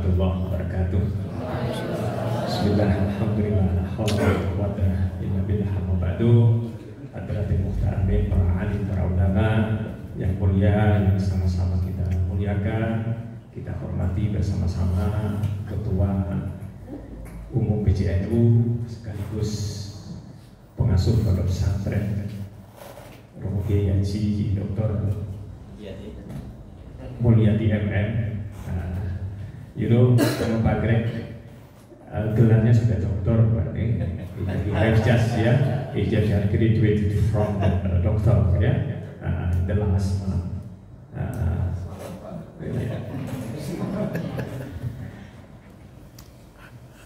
warahmatullahi wabarakatuh. Bismillahirrahmanirrahim. Alhamdulillah. Hadirin muhtamin, para alim, para ulama yang mulia, yang sama-sama kita muliakan, kita hormati bersama-sama Ketua Umum PJNU sekaligus pengasuh pondok pesantren Romo Kiai Haji Dr. Mulyadi MM. Pak Greg, gelarnya sudah doktor, Pak. He just graduated from doctor, the last month.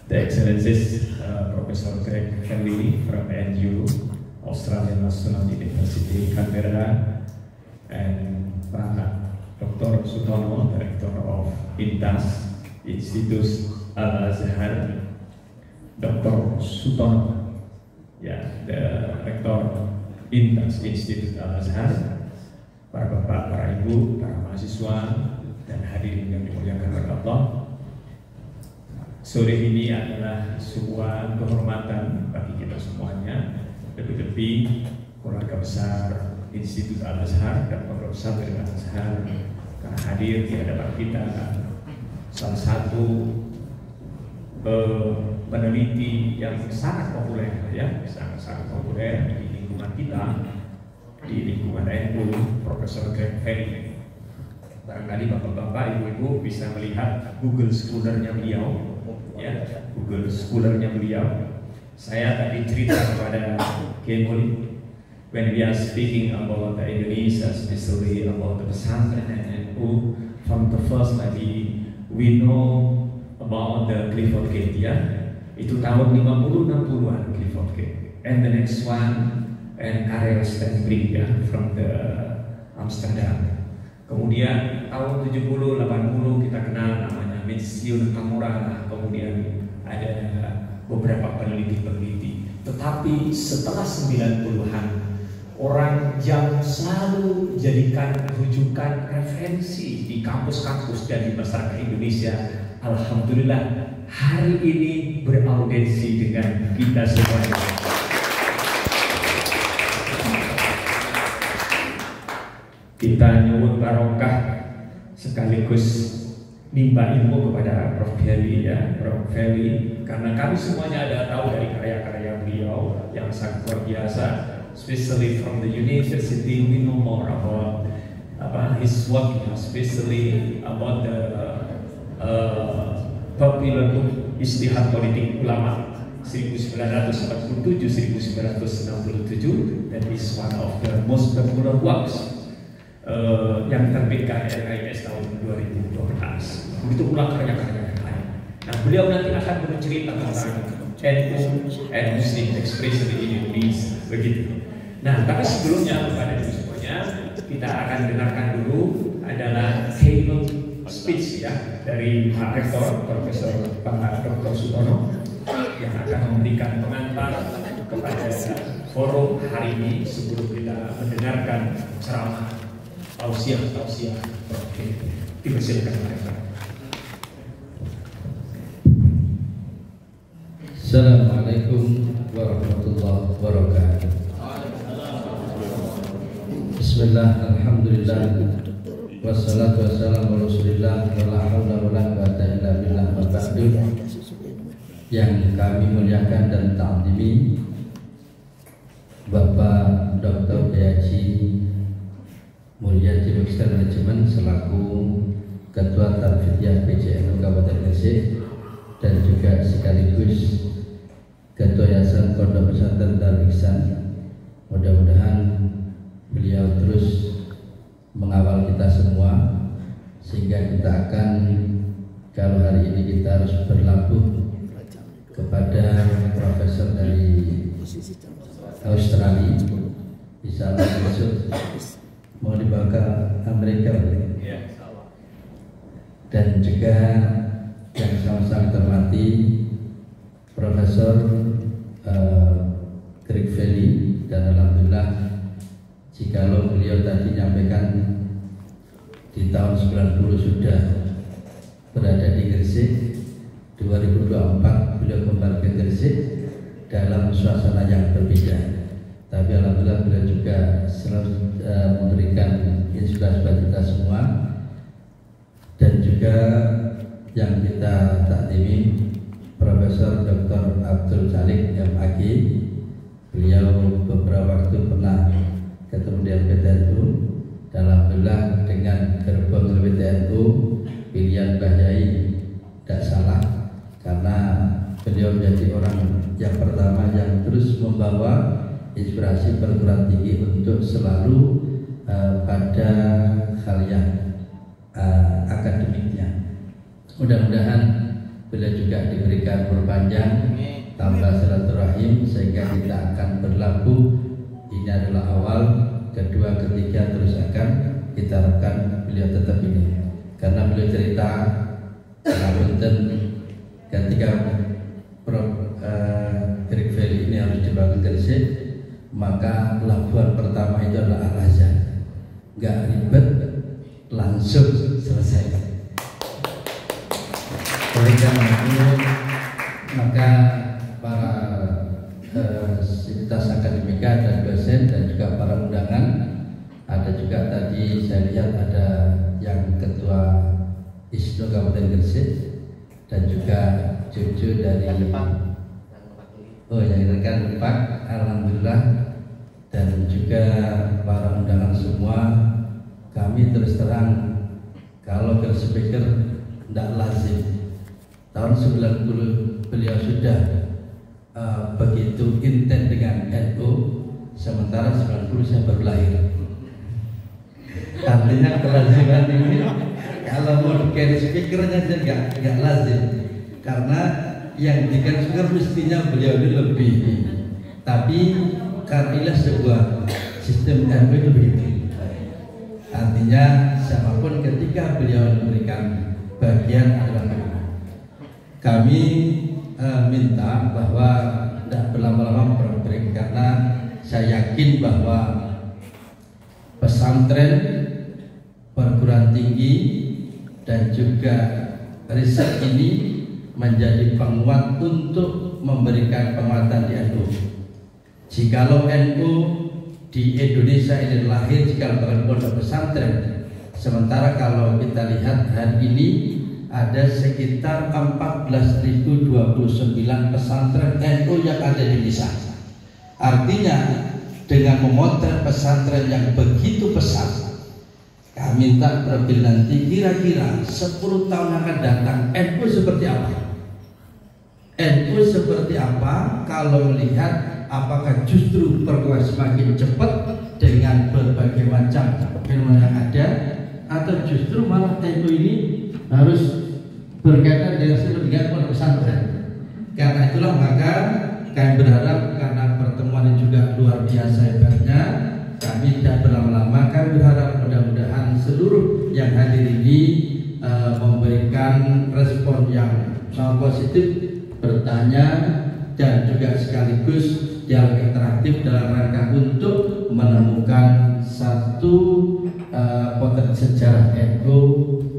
The Excellencies, Professor Greg Henry from NU, Australian National University, Canberra, and Dr. Sutono, Director of INTAS, Institut Al-Azhar, Dr. Sutono, the Rektor INTAS Institut Al-Azhar, para bapak, para ibu, para mahasiswa, dan hadirin yang dimuliakan oleh Allah. Sore ini adalah sebuah kehormatan bagi kita semuanya, lebih-lebih keluarga besar Institut Al-Azhar dan Pondok Pesantren Al-Azhar, karena hadir di hadapan kita salah satu peneliti yang sangat populer, sangat populer di lingkungan kita, di lingkungan NU, Profesor Greg Henry. Barangkali bapak-bapak, ibu-ibu bisa melihat Google Scholar-nya beliau, Google Scholar-nya beliau. Saya tadi cerita kepada Kemuli, when we are speaking about the Indonesia, especially about the pesantren and NU, from the first maybe we know about the Clifford Gate, itu tahun 50-60an Clifford Gate, and the next one and Karel Stenbrink, from the Amsterdam. Kemudian tahun 70-80 kita kenal namanya Mitsuyo Nakamura, kemudian ada beberapa peneliti-peneliti. Tetapi setelah 90-an, orang yang selalu jadikan rujukan referensi di kampus-kampus dan di masyarakat Indonesia, alhamdulillah hari ini beraudensi dengan kita semuanya. Kita nyuwun barokah sekaligus nimba ilmu kepada Prof. Heli, Prof. Heli, karena kami semuanya ada tahu dari karya-karya beliau yang sangat luar biasa. Especially from the university, we know more about his work, especially about the popular book Istihad Politik Ulama 1947-1967, that is one of the most popular works yang terbitkan RIS tahun 2012. Begitu pula karya-karya yang lain. Nah, beliau nanti akan bercerita tentang NU and Muslim expression in Indonesia, begitu. Nah, tapi sebelumnya kepada semuanya, kita akan dengarkan dulu adalah keynote speech dari Pak Rektor, Profesor Pak Dr. Sutono, yang akan memberikan pengantar kepada forum hari ini sebelum kita mendengarkan ceramah tausiah Prof. Dipersilakan Pak Rektor. Assalamualaikum warahmatullahi wabarakatuh. Bismillah, alhamdulillah, wassalatu wassalamu ala rasulillah, wala hawla wala quwwata illa billah, wa ba'du. Yang kami muliakan dan ta'zimi Bapak Dr. Haji Mulyadi Dr. Manajemen selaku Ketua Tarfidiyah PJNU Kabupaten Gresik, dan juga sekaligus Ketua Yayasan Pondok Pesantren Darul Ihsan. Mudah-mudahan beliau terus mengawal kita semua, sehingga kita akan, kalau hari ini kita harus berlabuh kepada profesor dari Australia, bisa masuk, mau dibawa ke Amerika, dan juga yang sama-sama terhormati Profesor Greg Henry, dan alhamdulillah jikalau beliau tadi nyampaikan di tahun 90 sudah berada di Gresik. 2024 beliau kembali ke Gresik dalam suasana yang berbeda. Tapi alhamdulillah beliau juga selalu memberikan inspirasi buat kita semua. Dan juga yang kita takdimi Profesor Dr. Abdul Jalik MAG. Beliau beberapa waktu pernah ketemu di LPTNU. Dan alhamdulillah dengan gerbong LPTNU pilihan Mbah Yai tidak salah, karena beliau menjadi orang yang pertama yang terus membawa inspirasi perguruan tinggi untuk selalu pada hal yang akademiknya. Mudah-mudahan beliau juga diberikan perpanjang tambah silaturahim sehingga kita akan berlabuh. Ini adalah awal, kedua, ketiga terus akan kita harapkan beliau tetap ini. Karena beliau cerita ketika Great Valley ini harus dibangun Gresik, maka pelabuhan pertama itu adalah Al-Azhar. Nggak ribet, langsung selesai. Oleh karena itu, maka para sivitas akademika dan dosen dan juga para undangan, ada juga tadi saya lihat ada yang ketua ISNU Kabupaten Gresik dan juga cucu dari yang rekan Pak, alhamdulillah, dan juga para undangan semua. Kami terus terang kalau ke speaker tidak lazim. Tahun 90 beliau sudah begitu intens dengan NU, sementara 90 saya baru lahir. Artinya kelaziman ini kalau mau di speakernya nggak lazim, karena yang di speaker mestinya beliau ini lebih. Tapi karena sebuah sistem NU itu begitu. Artinya siapapun ketika beliau memberikan bagian adalah kami minta bahwa tidak berlama-lama berbreak, karena saya yakin bahwa pesantren, perguruan tinggi dan juga riset ini menjadi penguat untuk memberikan penguatan di NU. Jikalau NU di Indonesia ini lahir jika pondok pesantren, sementara kalau kita lihat hari ini ada sekitar 14.029 pesantren NU yang ada di Indonesia. Artinya dengan memotret pesantren yang begitu besar, kami minta terlebih nanti kira-kira 10 tahun akan datang NU seperti apa? NU seperti apa kalau melihat apakah justru perkembangan semakin cepat dengan berbagai macam fenomena yang ada, atau justru malah NU ini harus berkaitan dengan kepentingan pondok pesantren. Karena itulah maka kami berharap, karena pertemuan ini juga luar biasa hebatnya, kami tidak berlama-lama. Kami berharap mudah-mudahan seluruh yang hadir ini memberikan respon yang sangat positif, bertanya dan juga sekaligus dialog interaktif dalam rangka untuk menemukan satu potensi sejarah NU,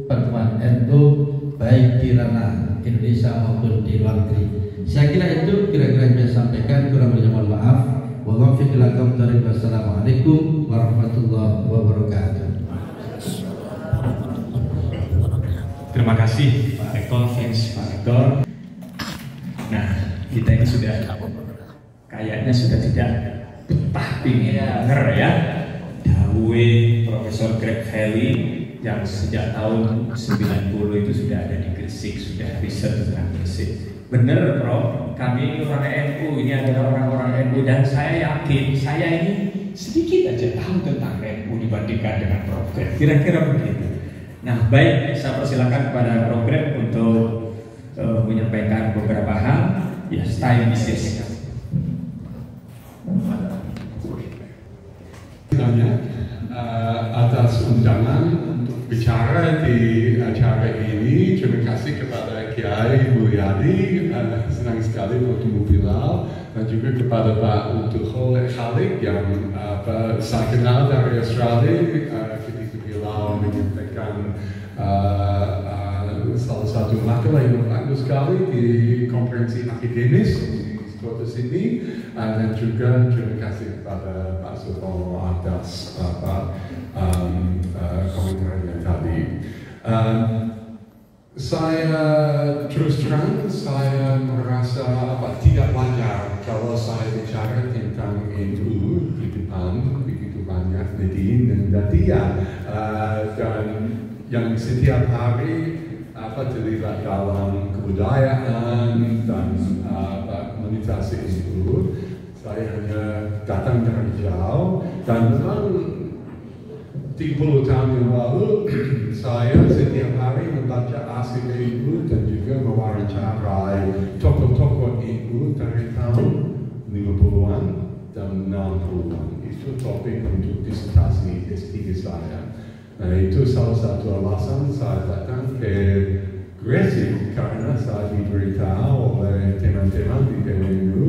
pertemuan NU baik di ranah Indonesia maupun di luar negeri. Saya kira itu kira-kira yang saya sampaikan, kurang lebih mohon maaf. Wassalamualaikum warahmatullahi wabarakatuh. Terima kasih Pak Rektor, thanks Pak Rektor. Nah, kita ini sudah kayaknya sudah tidak betah pingin denger ya dawuhe Profesor Great Valley yang sejak tahun 90 itu sudah ada di Gresik, sudah riset tentang Gresik. Bener Prof, kami orang NU, ini adalah orang-orang NU, dan saya yakin saya ini sedikit aja tahu tentang NU dibandingkan dengan Prof. Kira-kira begitu. Nah, baik, saya persilakan kepada Prof. untuk menyampaikan beberapa hal. Yes, time is yes. Atas undangan untuk bicara di acara ini. Terima kasih kepada Kiai Mulyadi, senang sekali bertemu Bilal, dan juga kepada Pak Utuhol Khalid yang saya kenal dari Australia ketika Bilal menyampaikan salah satu makalah yang bagus sekali di konferensi akademis di Kota Sydney, dan juga terima kasih kepada Pak Sutomo atas komentarnya tadi. Saya terus terang, saya merasa tidak wajar kalau saya bicara tentang NU di depan begitu banyak netizen dan dia dan yang setiap hari terlibat dalam kebudayaan dan komunitas NU. Saya hanya datang dari jauh dan memang 30 tahun yang lalu saya setiap hari membaca arsip NU dan juga mewawancarai tokoh-tokoh NU dari tahun 50-an dan 60-an. Itu topik untuk disertasi S3 saya. Nah, itu salah satu alasan saya datang ke Gresik karena saya diberitahu oleh teman-teman di PMNU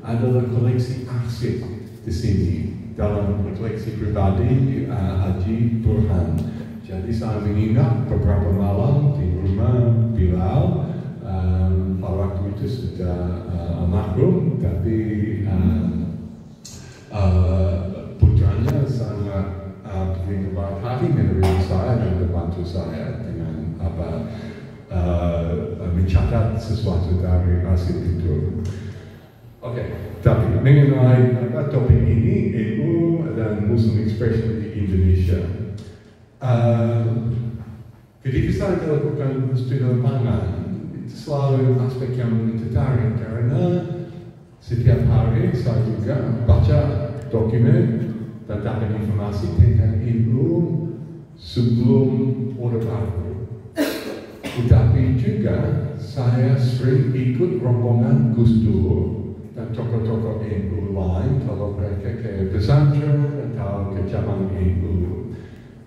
adalah koleksi arsip di sini. Dalam koleksi pribadi Haji Burhan. Jadi saya menginap beberapa malam di rumah Bilal. Pada waktu itu sudah almarhum, tapi putranya sangat begitu baik hati menerima saya dan membantu saya dengan mencatat sesuatu dari arsip itu. Oke, tapi mengenai topik ini, NU dan Muslim Expression di Indonesia. Ketika saya melakukan studi lapangan, itu selalu aspek yang tertarik karena setiap hari saya juga baca dokumen dan dapat informasi tentang NU sebelum Orde Baru. Tetapi juga saya sering ikut rombongan Gus Dur dan tokoh-tokoh NU lain kalau mereka ke pesantren atau ke cabang NU.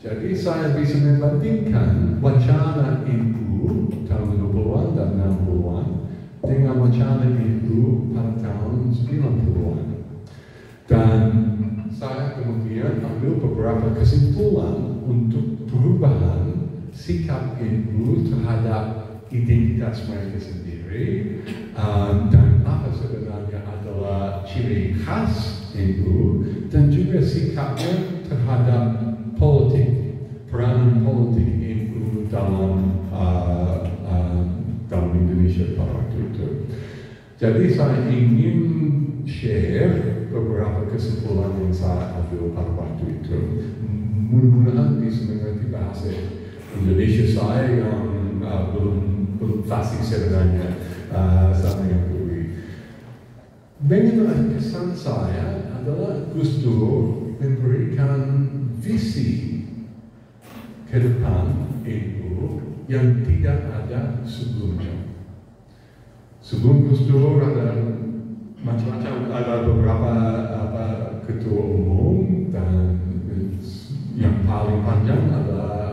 Jadi saya bisa membandingkan wacana NU tahun 50-an dan 60-an dengan wacana NU pada tahun 90-an. Dan saya kemudian ambil beberapa kesimpulan untuk perubahan sikap NU terhadap identitas mereka sendiri dan apa sebenarnya adalah ciri khas NU dan juga sikapnya terhadap politik, peranan politik NU dalam Indonesia pada waktu itu. Jadi saya ingin share beberapa kesimpulan yang saya ambil pada waktu itu. Mudah-mudahan bisa mengerti bahasa Indonesia saya yang belum fasih sebenarnya sama yang dulu. Bagaimana kesan saya adalah Gus Dur memberikan visi ke depan NU yang tidak ada sebelumnya. Sebelum Gus Dur ada macam-macam, ada beberapa ketua umum dan yang paling panjang adalah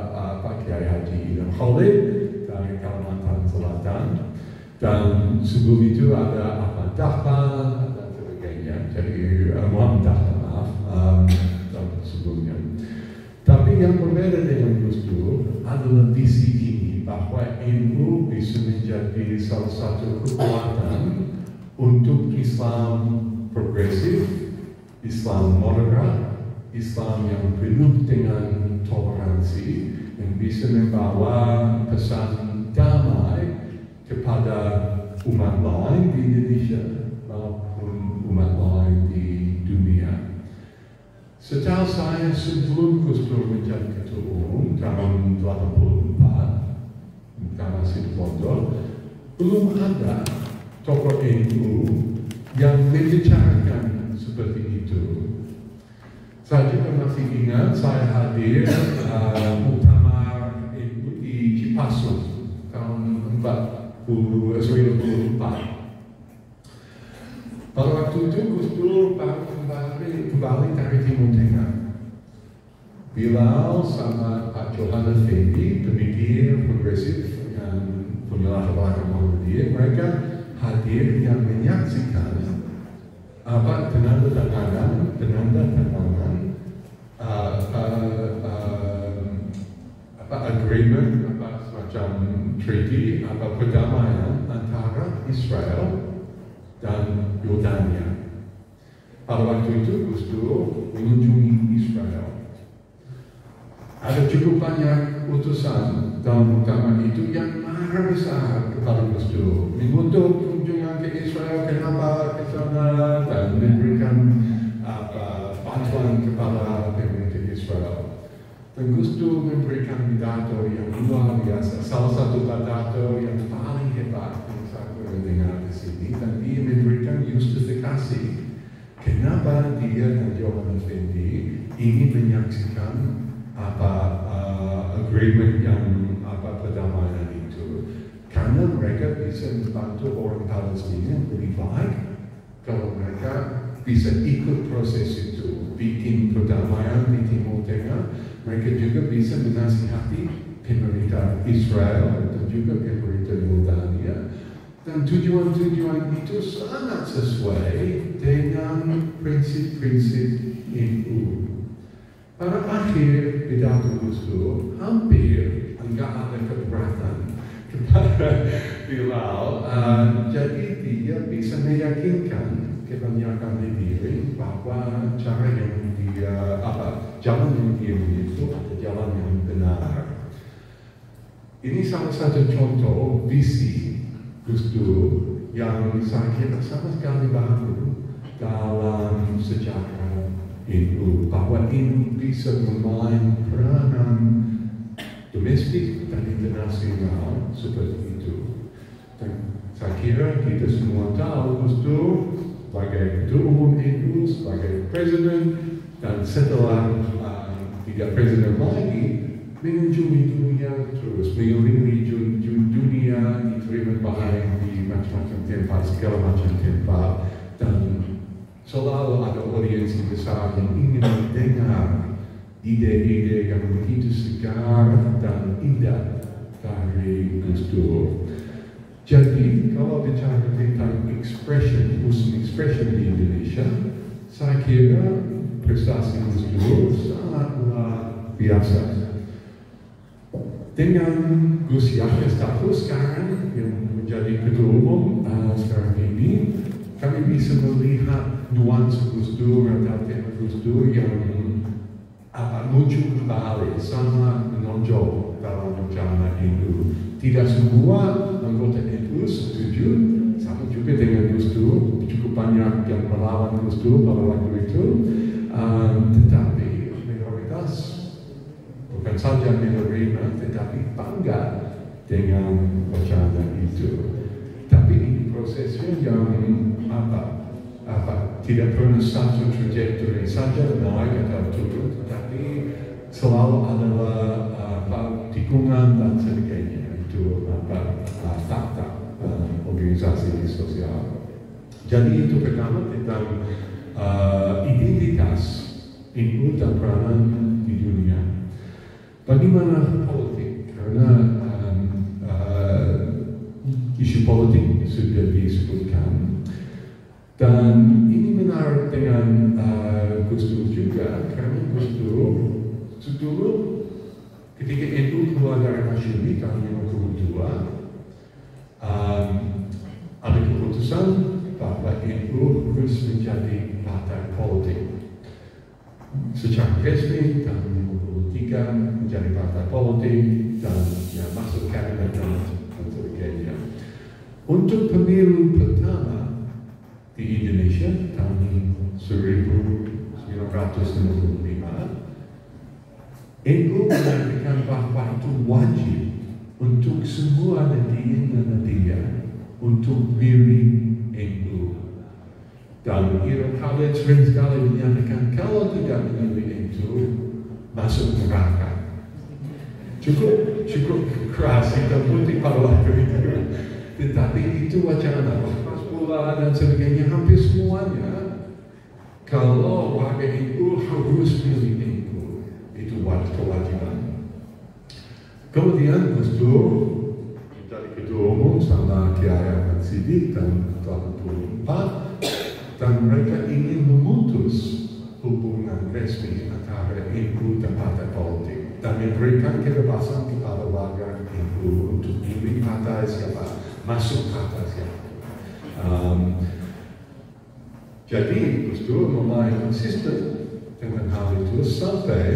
Kiai Haji Idham Khalid dari Kalimantan Selatan, dan sebelum itu ada Ahmad Dahlan dan sebagainya. Jadi Muhammad Dahlan, maaf, sebelumnya. Tapi yang berbeda dengan Gus Dur adalah visi ini bahwa NU bisa menjadi salah satu kekuatan untuk Islam progresif, Islam moderat, Islam yang penuh dengan toleransi, yang bisa membawa pesan damai kepada umat lain di Indonesia maupun umat lain di dunia. Setahu saya sebelum Gus Dur menjadi ketua umum tahun 84, karena situ Pondok, belum ada tokoh NU yang membicarakan seperti itu. Saya juga masih ingat saya hadir muktamar NU di Cipasung tahun 1994. Pada waktu itu Gus Dur baru kembali dari Timur Tengah. Bilal sama Pak Johan Effendi, pemikir progresif yang punya latar belakang Muhammadiyah, mereka hadir yang menyaksikan penanda-tanganan agreement, semacam treaty atau perdamaian antara Israel dan Yordania. Pada waktu itu Gus Dur mengunjungi Israel. Ada cukup banyak utusan dalam muktamar itu yang marah besar kepada Gus Dur, mengutuk kunjungan ke Israel, kenapa ke sana, dan memberikan bantuan kepada pemerintah Israel. Dan Gus Dur memberikan pidato yang luar biasa, salah satu pidato yang paling hebat yang saya pernah dengar di sini, dan dia memberikan justifikasi kenapa dia dan Johan Effendi ingin menyaksikan agreement yang perdamaian itu, karena mereka bisa membantu orang Palestina lebih baik kalau mereka bisa ikut proses itu, bikin perdamaian di Timur Tengah. Mereka juga bisa menasihati pemerintah Israel dan juga pemerintah Yordania, dan tujuan-tujuan itu sangat sesuai dengan prinsip-prinsip NU. Pada akhir pidato Gus Dur, hampir enggak ada keberatan kepada Bilal, jadi dia bisa meyakinkan kebanyakan hadirin bahwa cara yang dia jalan yang dia itu adalah jalan yang benar. Ini salah satu contoh visi Gus Dur yang saya kira sama sekali baru dalam sejarah NU, bahwa NU bisa memain peranan domestik dan internasional seperti itu. Dan saya kira kita semua tahu Gus Dur sebagai Ketua Umum NU, sebagai Presiden, dan setelah tidak Presiden lagi, mengunjungi dunia terus, mengelilingi dunia, diterima baik di macam-macam tempat, segala macam tempat, dan selalu ada audiens besar yang ingin mendengar ide-ide yang begitu segar dan indah dari Gus Dur. Jadi, kalau bicara tentang Muslim expression di Indonesia, saya kira prestasi Gus Dur sangat luar biasa. Dengan Gus Yahya status sekarang yang menjadi Ketua Umum sekarang ini, kami bisa melihat nuansa Gus Dur atau tema Gus Dur yang muncul kembali, sangat menonjol dalam rencana NU. Tidak semua anggota NU setuju, sama juga dengan Gus Dur, cukup banyak yang melawan Gus Dur pada waktu itu, tetapi mayoritas bukan saja menerima, tetapi bangga dengan rencana itu. Tapi ini prosesnya yang tidak pernah satu trajektori saja naik atau turun, tetapi selalu adalah tikungan dan sebagainya. Itu fakta organisasi sosial. Jadi itu pertama tentang identitas NU dan peranan di dunia. Bagaimana politik? Karena isu politik sudah disebutkan, dan ini menarik dengan Gus Dur juga, karena Gus Dur dulu ketika NU keluar dari Masyumi tahun 1952, ada keputusan bahwa NU harus menjadi partai politik. Secara resmi tahun 1953 menjadi partai politik dan masuk kabinet dan sebagainya. Untuk pemilu pertama di Indonesia tahun 1955, NU menyatakan bahwa itu wajib untuk semua nadiin dan nadia untuk milih NU. Dan Ira Khalid sering sekali menyatakan kalau tidak memilih NU masuk neraka. Cukup keras hitam putih pada waktu itu. Tetapi itu wacana, pas pula dan sebagainya, hampir semuanya kalau warga NU harus milih NU, itu kewajiban. Kemudian Gus Dur menjadi Ketua Umum sama Kiai Ahmad Siddiq tahun 2004, dan mereka ingin memutus hubungan resmi antara NU dan partai politik. dan memberikan kebebasan kepada warga NU untuk pilih partai siapa, masuk partai siapa. Jadi Gus Dur mulai konsisten dengan hal itu sampai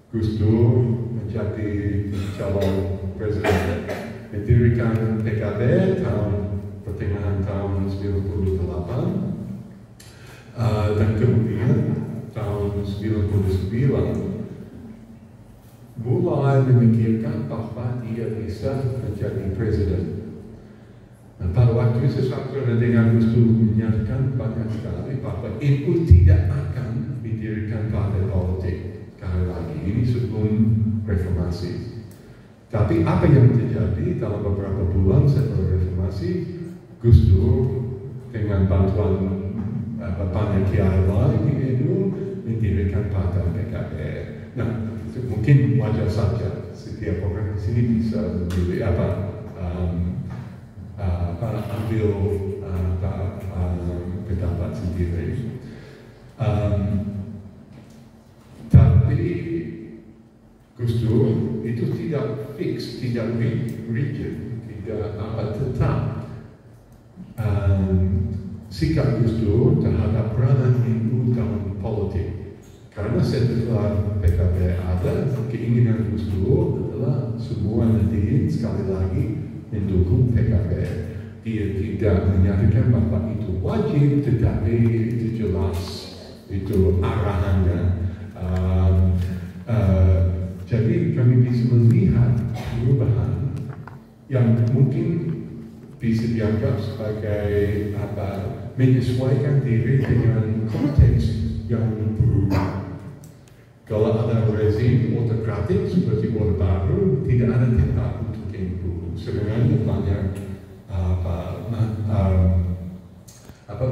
Gus Dur menjadi calon presiden, mendirikan PKB pertengahan tahun 98, dan kemudian tahun 99 mulai memikirkan bahwa dia bisa menjadi presiden. Dan pada waktu itu saya dengan Gus Dur menyatakan banyak sekali bahwa NU tidak akan mendirikan partai politik sekali lagi. Ini sebelum reformasi. Tapi apa yang terjadi dalam beberapa bulan setelah reformasi, Gus Dur dengan bantuan banyak kiai lain di NU mendirikan partai PKB. Nah, mungkin wajar saja setiap orang di sini bisa memilih ambil pendapat sendiri. Tapi Gus Dur itu tidak fix, tidak rigid, tidak tetap. Sikap Gus Dur terhadap peranan NU dalam politik. Karena setelah PKB ada, keinginan Gus Dur adalah semua Nahdliyin sekali lagi mendukung PKB. Dia tidak menyatakan bahwa itu wajib, tetapi itu jelas, itu arahannya. Jadi kami bisa melihat perubahan yang mungkin bisa dianggap sebagai menyesuaikan diri dengan konteks yang berubah. Kalau ada rezim autokratik seperti Orde Baru, tidak ada tempat untuk NU. Sebenarnya banyak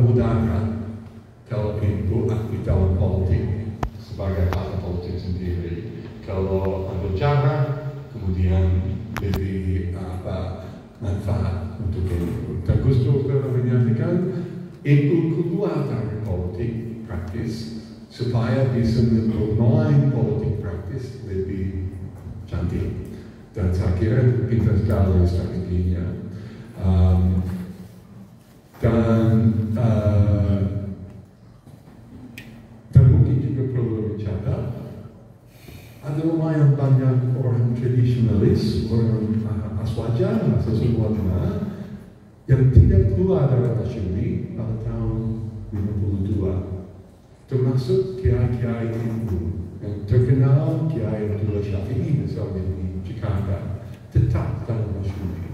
mudarat kalau NU aktif dalam politik sebagai partai politik sendiri. Kalau ada cara, kemudian lebih manfaat untuk NU. Dan Gus Dur telah menyatakan NU keluar dari politik praktis supaya bisa memulai politik praktis lebih cantik. Dan saya kira pintar sekali strateginya. Dan mungkin juga perlu mencatat ada lumayan banyak orang tradisionalis, orang Aswaja, sesuatu yang tidak keluar dari Masyumi pada tahun 52, termasuk kiai-kiai NU yang terkenal, Kiai Abdullah Syafi'i misalnya di Jakarta, tetap dalam Masyumi.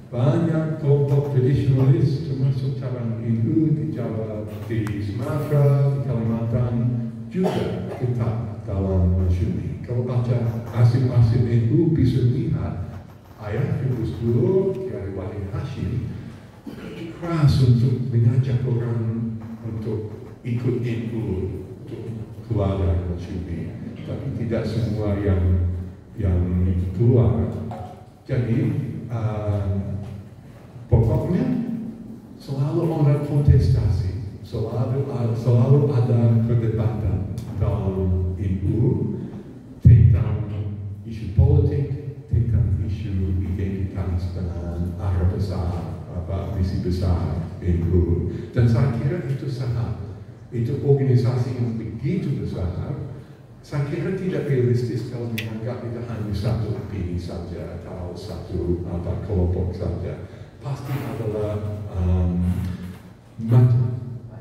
Banyak kelompok tradisionalis termasuk cabang NU di Jawa, di Sumatera, di Kalimantan juga tetap dalam Masyumi. Kalau baca arsip-arsip NU bisa lihat ayah Gus Dur, Kiai Wahid Hashim keras untuk mengajak orang untuk ikut NU untuk keluar dari Masyumi, tapi tidak semua yang keluar. Jadi pokoknya selalu ada kontestasi, selalu ada perdebatan dalam NU tentang isu politik, tentang isu identitas dan arah besar, misi besar NU. Dan saya kira itu salah. Itu organisasi yang begitu besar. Saya kira tidak realistis kalau menganggap itu hanya satu opini saja atau satu kelompok saja. Pasti adalah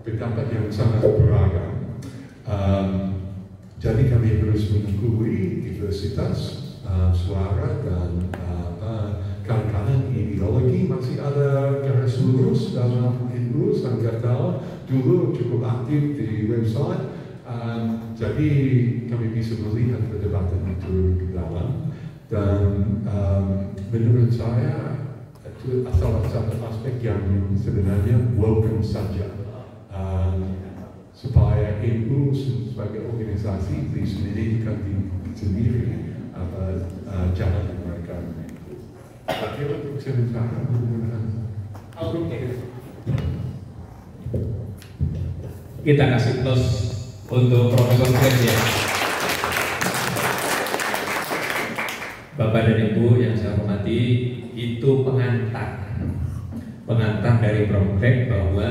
pendapat yang sangat beragam. Jadi kami harus mengakui diversitas suara dan kadang-kadang ideologi masih ada garis lurus dalam NU. Saya nggak tahu, dulu cukup aktif di website, jadi kami bisa melihat perdebatan itu ke dalam. Dan menurut saya itu salah satu aspek yang sebenarnya welcome saja, supaya NU sebagai organisasi bisa menentukan sendiri jalan yang mereka menempuh. Akhirnya untuk sementara kita kasih plus untuk Profesor Fred ya. Bapak dan Ibu yang saya hormati, itu pengantar dari Prof. Greg bahwa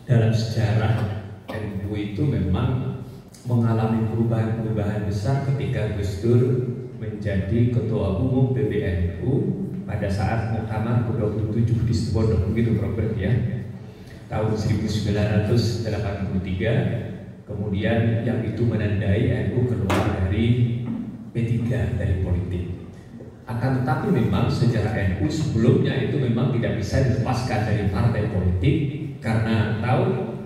dalam sejarah NU itu memang mengalami perubahan-perubahan besar ketika Gus Dur menjadi Ketua Umum PBNU pada saat Muktamar ke-27 di Situbondo, begitu Prof. Greg ya, tahun 1983. Kemudian yang itu menandai NU keluar dari P3, dari politik. Akan tetapi memang sejarah NU sebelumnya itu memang tidak bisa dilepaskan dari partai politik, karena tahu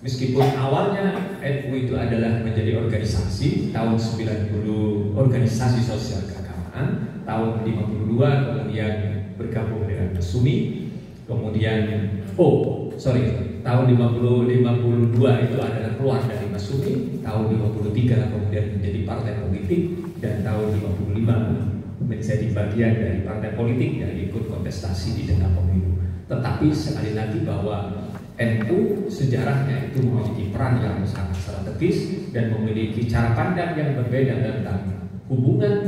meskipun awalnya NU itu adalah menjadi organisasi tahun 90, organisasi sosial keagamaan, tahun 52 kemudian bergabung dengan Masyumi, kemudian tahun 52 itu adalah keluar dari Masyumi, tahun 53 kemudian menjadi partai politik, dan tahun 55 menjadi bagian dari partai politik dan ikut kontestasi di tengah pemilu. Tetapi sekali lagi bahwa NU sejarahnya itu memiliki peran yang sangat strategis dan memiliki cara pandang yang berbeda tentang hubungan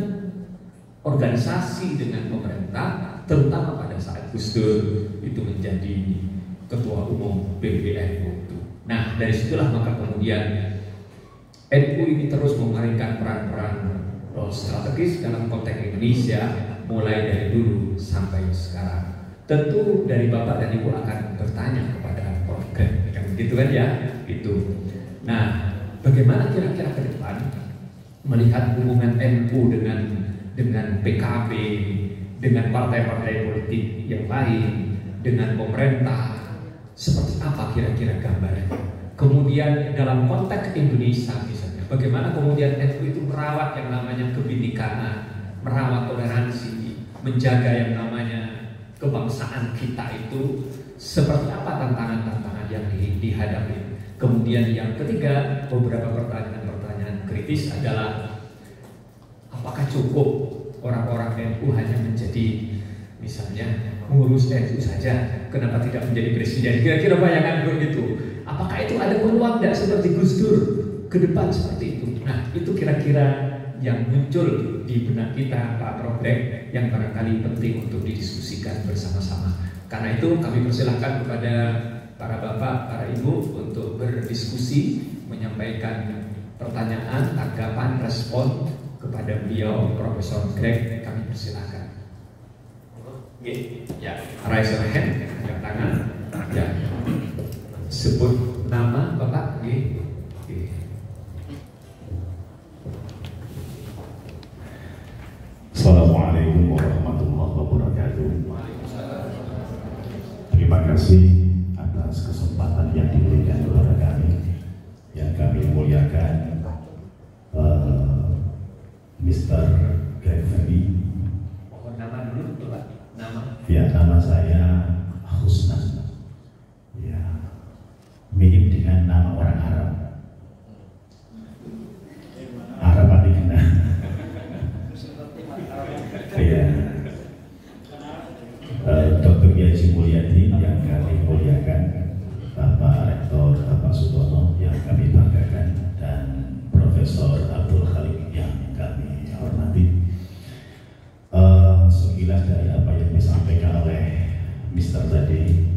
organisasi dengan pemerintah, terutama pada saat Gus Dur itu menjadi Ketua Umum PBNU. Nah, dari situlah maka kemudian NU ini terus memainkan peran-peran strategis dalam konteks Indonesia mulai dari dulu sampai sekarang. Tentu dari Bapak dan Ibu akan bertanya kepada Prof. Greg, kan gitu kan ya? Gitu. Nah, bagaimana kira-kira ke depan melihat hubungan NU dengan PKB, dengan partai-partai politik yang lain, dengan pemerintah? Seperti apa kira-kira gambarnya? Kemudian dalam konteks Indonesia misalnya, bagaimana kemudian NU itu merawat yang namanya kebinekaan, merawat toleransi, menjaga yang namanya kebangsaan kita itu, seperti apa tantangan-tantangan yang dihadapi. Kemudian yang ketiga, beberapa pertanyaan kritis adalah apakah cukup orang-orang NU hanya menjadi misalnya mengurus NU saja, kenapa tidak menjadi presiden? Kira-kira bayangan begitu. Apakah itu ada peluang tidak seperti Gus Dur ke depan seperti itu? Nah, itu kira-kira yang muncul di benak kita Pak Prof. Greg yang barangkali penting untuk didiskusikan bersama-sama. Karena itu kami persilahkan kepada para bapak, para ibu untuk berdiskusi, menyampaikan pertanyaan, tanggapan, respon kepada beliau Profesor Greg. Kami persilahkan. Ya, raise your hand, angkat tangan. Ya, sebut nama Bapak. Assalamualaikum warahmatullahi wabarakatuh. Terima kasih atas kesempatan yang diberikan kepada kami, yang kami muliakan Mr. Greg Ferry. Mohon nama dulu, Bapak. Nama? Ya, nama saya Husnan. Ya, mirip dengan nama orang Arab. Arab apa dikenal? Ya, Dr. Yaji Mulyadi yang kami muliakan, Bapak Rektor Bapak Sutono yang kami banggakan, dan Profesor Abdul Khalik yang kami hormati. Sekilas dari apa yang disampaikan oleh Mr. tadi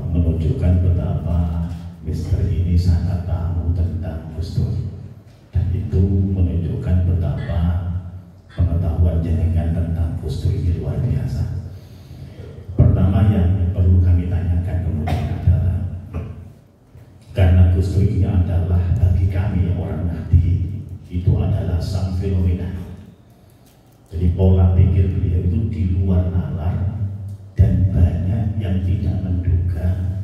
menunjukkan betapa Mr. ini sangat tahu tentang Gus Dur, dan itu menunjukkan betapa pengetahuan jenengan tentang Gus Dur ini luar biasa. Pertama yang perlu kami tanyakan kemudian adalah, karena Gus Dur ini adalah bagi kami orang Nahdi itu adalah sang fenomena. Jadi pola pikir beliau itu di luar nalar dan banyak yang tidak menduga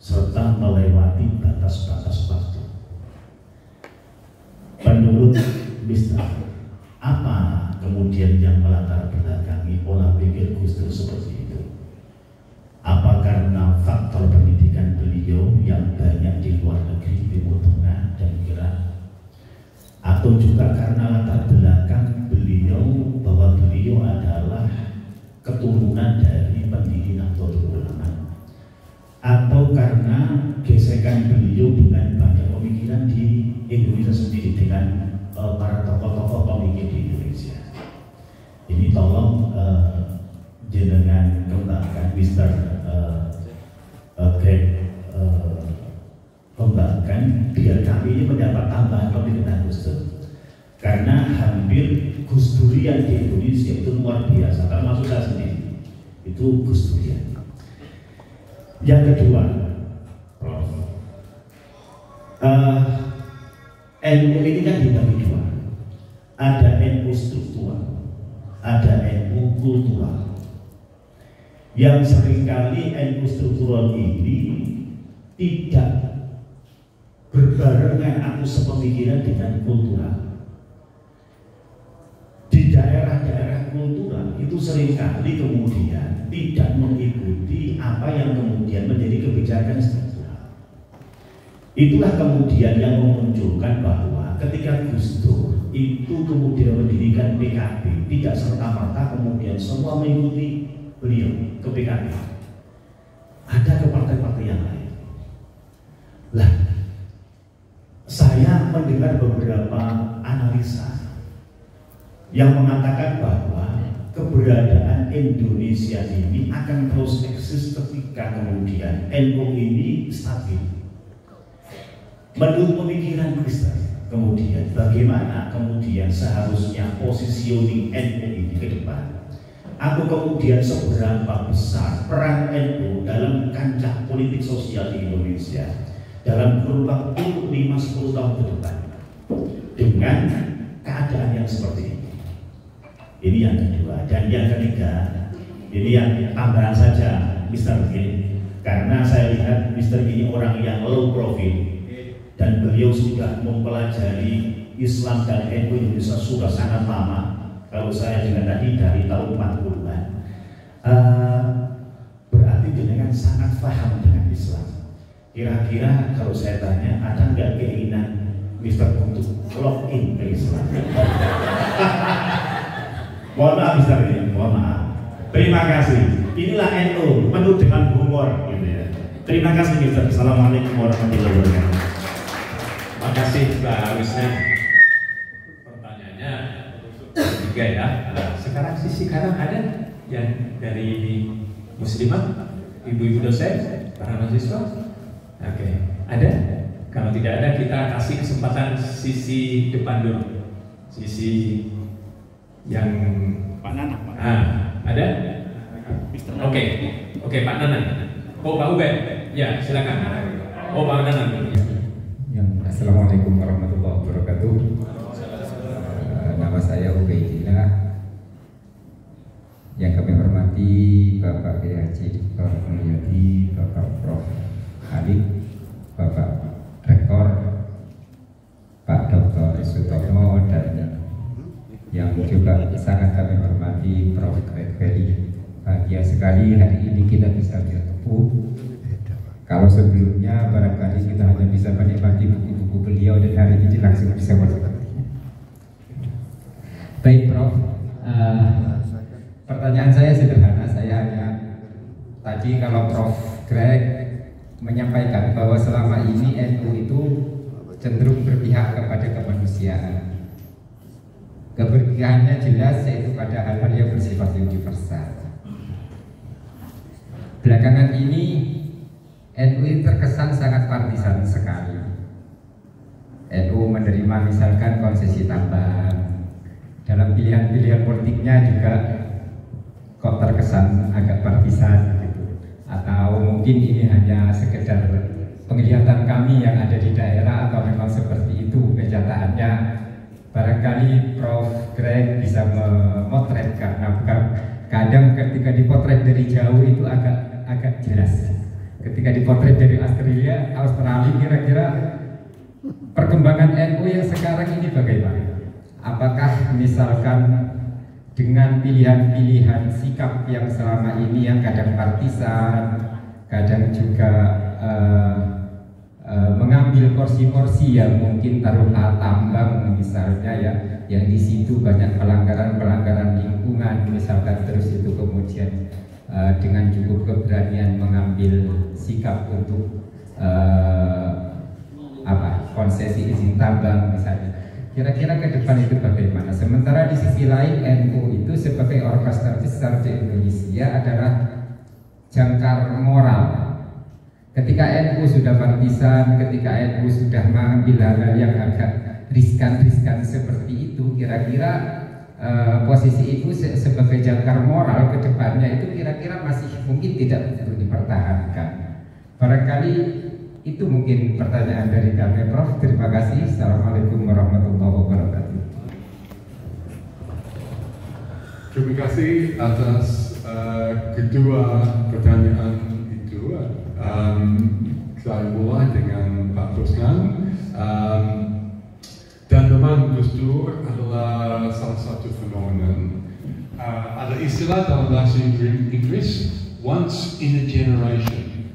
serta melewati batas-batas waktu. Menurut Mr. apa kemudian yang melatar belakangi pola pikir Gus Dur seperti itu? Apa karena faktor pendidikan beliau yang banyak di luar negeri, Timur Tengah dan Irak, atau juga karena latar belakang beliau bahwa beliau adalah keturunan dari pendiri Nahdlatul Ulama, atau karena gesekan beliau dengan banyak pemikiran di Indonesia sendiri dengan para tokoh-tokoh pemikir di Indonesia? Indonesia. Ini tolong jenengan kembangkan, Mr. Greg, kembangkan biar kami ini mendapat tambahan pemerintahan Gus Dur. Karena hampir Gus Durian di Indonesia itu luar biasa, termasuk saya sendiri itu Gus Durian. Yang kedua, Prof, NU ini kan dibagi dua, ada NU struktural, ada NU kultural. Yang seringkali NU struktural ini tidak berbarengan atau sepemikiran dengan kultural. Di daerah-daerah kultural itu seringkali kemudian tidak mengikuti apa yang kemudian menjadi kebijakan struktural. Itulah kemudian yang memunculkan bahwa ketika Gus Dur itu kemudian mendirikan PKB, tidak serta-merta kemudian semua mengikuti beliau ke PKB. Ada ke partai-partai yang lain. Lah, saya mendengar beberapa analisa yang mengatakan bahwa keberadaan Indonesia ini akan terus eksis ketika kemudian NU ini stabil. Menurut pemikiran Kristen, kemudian bagaimana kemudian seharusnya positioning NU ini ke depan, atau kemudian seberapa besar peran NU dalam kancah politik sosial di Indonesia dalam kurun waktu 5-10 tahun ke depan dengan keadaan yang seperti ini. Ini yang kedua. Dan yang ketiga, ini yang tambahan saja Mr. G, karena saya lihat Mr. G ini orang yang low profile dan beliau sudah mempelajari Islam dan NU Indonesia sudah sangat lama. Kalau saya dengan tadi dari tahun 40-an, berarti dengan sangat paham dengan Islam. Kira-kira kalau saya tanya, ada nggak keinginan Mr. untuk login ke Islam? Mohon maaf Mr. G, mohon maaf. Terima kasih. Inilah NU, penuh dengan humor, gitu ya. Terima kasih Mr. Assalamualaikum warahmatullahi wabarakatuh. Terima kasih Mbak Wisna. Pertanyaannya tiga ya. Nah, sekarang sisi kanan ada yang dari Muslimah, ibu-ibu dosen, para mahasiswa. Oke, ada? Kalau tidak ada, kita kasih kesempatan sisi depan dulu. Sisi yang Pak Nana. ada? Oke, Pak Nana. Oh, Pak Ubed. Ya, silakan. Oh, Pak Nana. Assalamualaikum warahmatullahi wabarakatuh. Nama saya Ubaidillah. Yang kami hormati Bapak Kiai Haji Dr. Mulyadi, Bapak Prof. Halid, Bapak Rektor, Pak Dr. Sutomo, dan yang juga sangat kami hormati Prof. Greg Ferry. Bahagia sekali hari ini kita bisa bertemu. Kalau sebelumnya barangkali kita hanya bisa menikmati buku-buku beliau, dan hari ini langsung bisa menikmatinya. Baik Prof, pertanyaan saya sederhana. Saya hanya tadi kalau Prof. Greg menyampaikan bahwa selama ini NU itu cenderung berpihak kepada kemanusiaan. Keberpihakannya jelas, yaitu pada hal-hal yang bersifat universal. Belakangan ini NU terkesan sangat partisan sekali. NU menerima misalkan konsesi tambang, dalam pilihan-pilihan politiknya juga kok terkesan agak partisan gitu. Atau mungkin ini hanya sekedar penglihatan kami yang ada di daerah, atau memang seperti itu kenyataannya. Barangkali Prof. Greg bisa memotret, karena kadang ketika dipotret dari jauh itu agak jelas. Ketika dipotret dari Australia, kira-kira perkembangan NU yang sekarang ini bagaimana? Apakah misalkan dengan pilihan-pilihan sikap yang selama ini yang kadang partisan, kadang juga mengambil porsi-porsi yang mungkin taruhlah tambang misalnya ya, yang di situ banyak pelanggaran lingkungan misalkan, terus itu kemudian dengan cukup keberanian mengambil sikap untuk konsesi izin tambang misalnya. Kira-kira ke depan itu bagaimana? Sementara di sisi lain NU itu sebagai ormas terbesar di Indonesia adalah jangkar moral. Ketika NU sudah partisan, ketika NU sudah mengambil hal yang agak riskan-riskan seperti itu, kira-kira posisi itu sebagai jangkar moral ke depannya itu kira-kira masih mungkin tidak perlu dipertahankan. Barangkali itu mungkin pertanyaan dari kami, Prof. Terima kasih. Assalamualaikum warahmatullahi wabarakatuh. Terima kasih atas kedua pertanyaan itu. Saya mulai dengan Pak Ruslan. Dan memang Gus Dur adalah salah satu fenomen. Ada istilah dalam bahasa Inggris, once in a generation.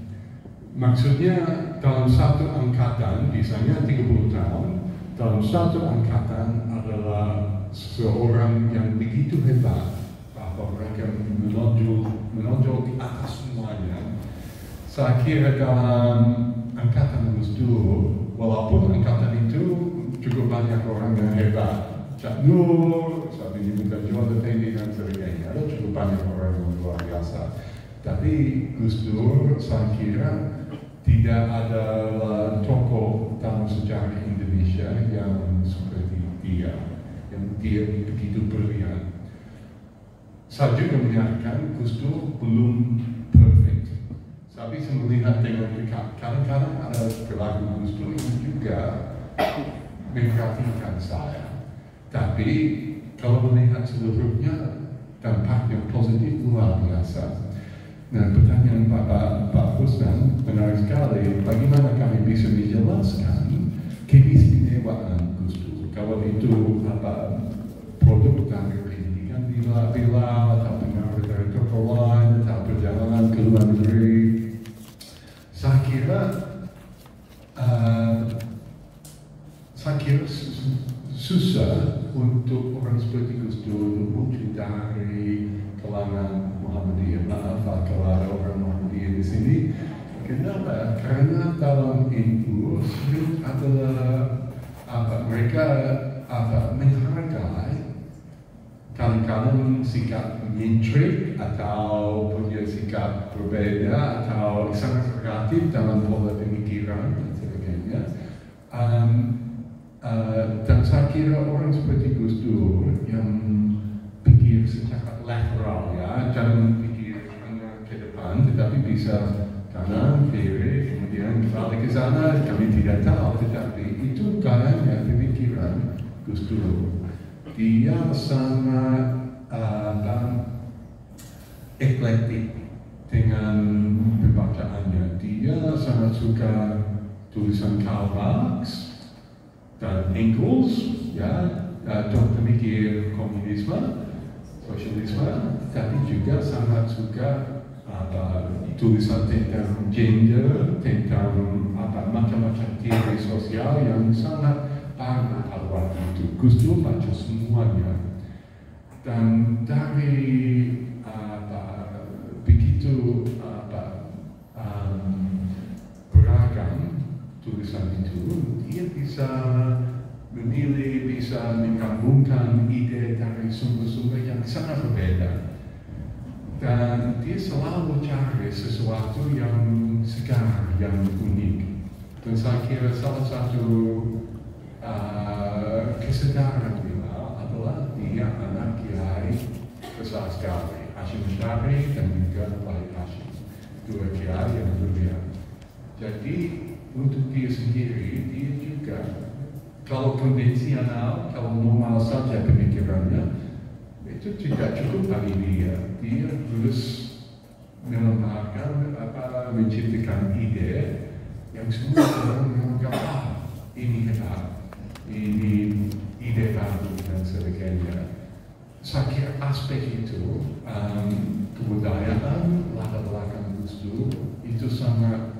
Maksudnya dalam satu angkatan, misalnya 30 tahun, dalam satu angkatan adalah seorang yang begitu hebat bahwa mereka menonjol di atas semuanya. Saya kira dalam angkatan Gus Dur, walaupun angkatan itu cukup banyak orang yang hebat, Cak Nur, saat ini bukan juara tinggi dan sebagainya, ada cukup banyak orang yang luar biasa. Tapi Gus Dur, saya kira tidak ada tokoh dalam sejarah Indonesia yang seperti dia, yang dia begitu brilian. Saya juga menyatakan Gus Dur belum perfect. Tapi saya melihat dengan dekat, kadang-kadang ada perilaku Gus Dur yang juga memperhatikan saya. Tapi kalau melihat seluruhnya, dampaknya positif luar biasa. Nah, pertanyaan Pak Ruslan menarik sekali. Bagaimana kami bisa menjelaskan keistimewaan Gus Dur? Kalau itu produk dari pendidikan bila atau pengaruh dari tokoh lain atau perjalanan ke luar negeri, saya kira susah untuk orang seperti Gus Dur muncul dari kalangan Muhammadiyah. Maaf kalau ada orang Muhammadiyah di sini. Kenapa? Karena dalam NU adalah mereka menghargai kadang-kadang sikap nyentrik atau punya sikap berbeda atau sangat kreatif dalam pola pemikiran dan sebagainya. Dan saya kira orang seperti Gus Dur yang pikir secara lateral, ya, jangan pikir ke depan, tetapi bisa kanan, kiri, kemudian kembali ke sana, kami tidak tahu, tetapi itu gayanya pemikiran Gus Dur. Dia sangat eklektik dengan pembacaannya. Dia sangat suka tulisan Karl Marx dan Engels, ya, untuk pemikir komunisme, sosialisme, tapi juga sangat suka tulisan tentang gender, tentang macam-macam teori sosial yang sangat baru pada waktu itu. Gus Dur baca semuanya, dan dari begitu beragam tulisan itu, dia bisa memilih, bisa menggabungkan ide dari sumber-sumber yang sangat berbeda. Dan dia selalu cari sesuatu yang segar, yang unik. Dan saya kira salah satu kesadaran beliau adalah dia anak kiai besar sekali, Hashim Asy'ari dan juga Wahid Hashim, dua kiai yang brilian. Jadi untuk dia sendiri, dia juga kalau konvensional, kalau normal saja pemikirannya, itu tidak cukup bagi dia. Dia harus melemparkan menciptakan ide yang semua orang menganggap ini hebat, ini ide baru dan sebagainya. Saya kira aspek itu, kebudayaan latar belakang Gus Dur itu sangat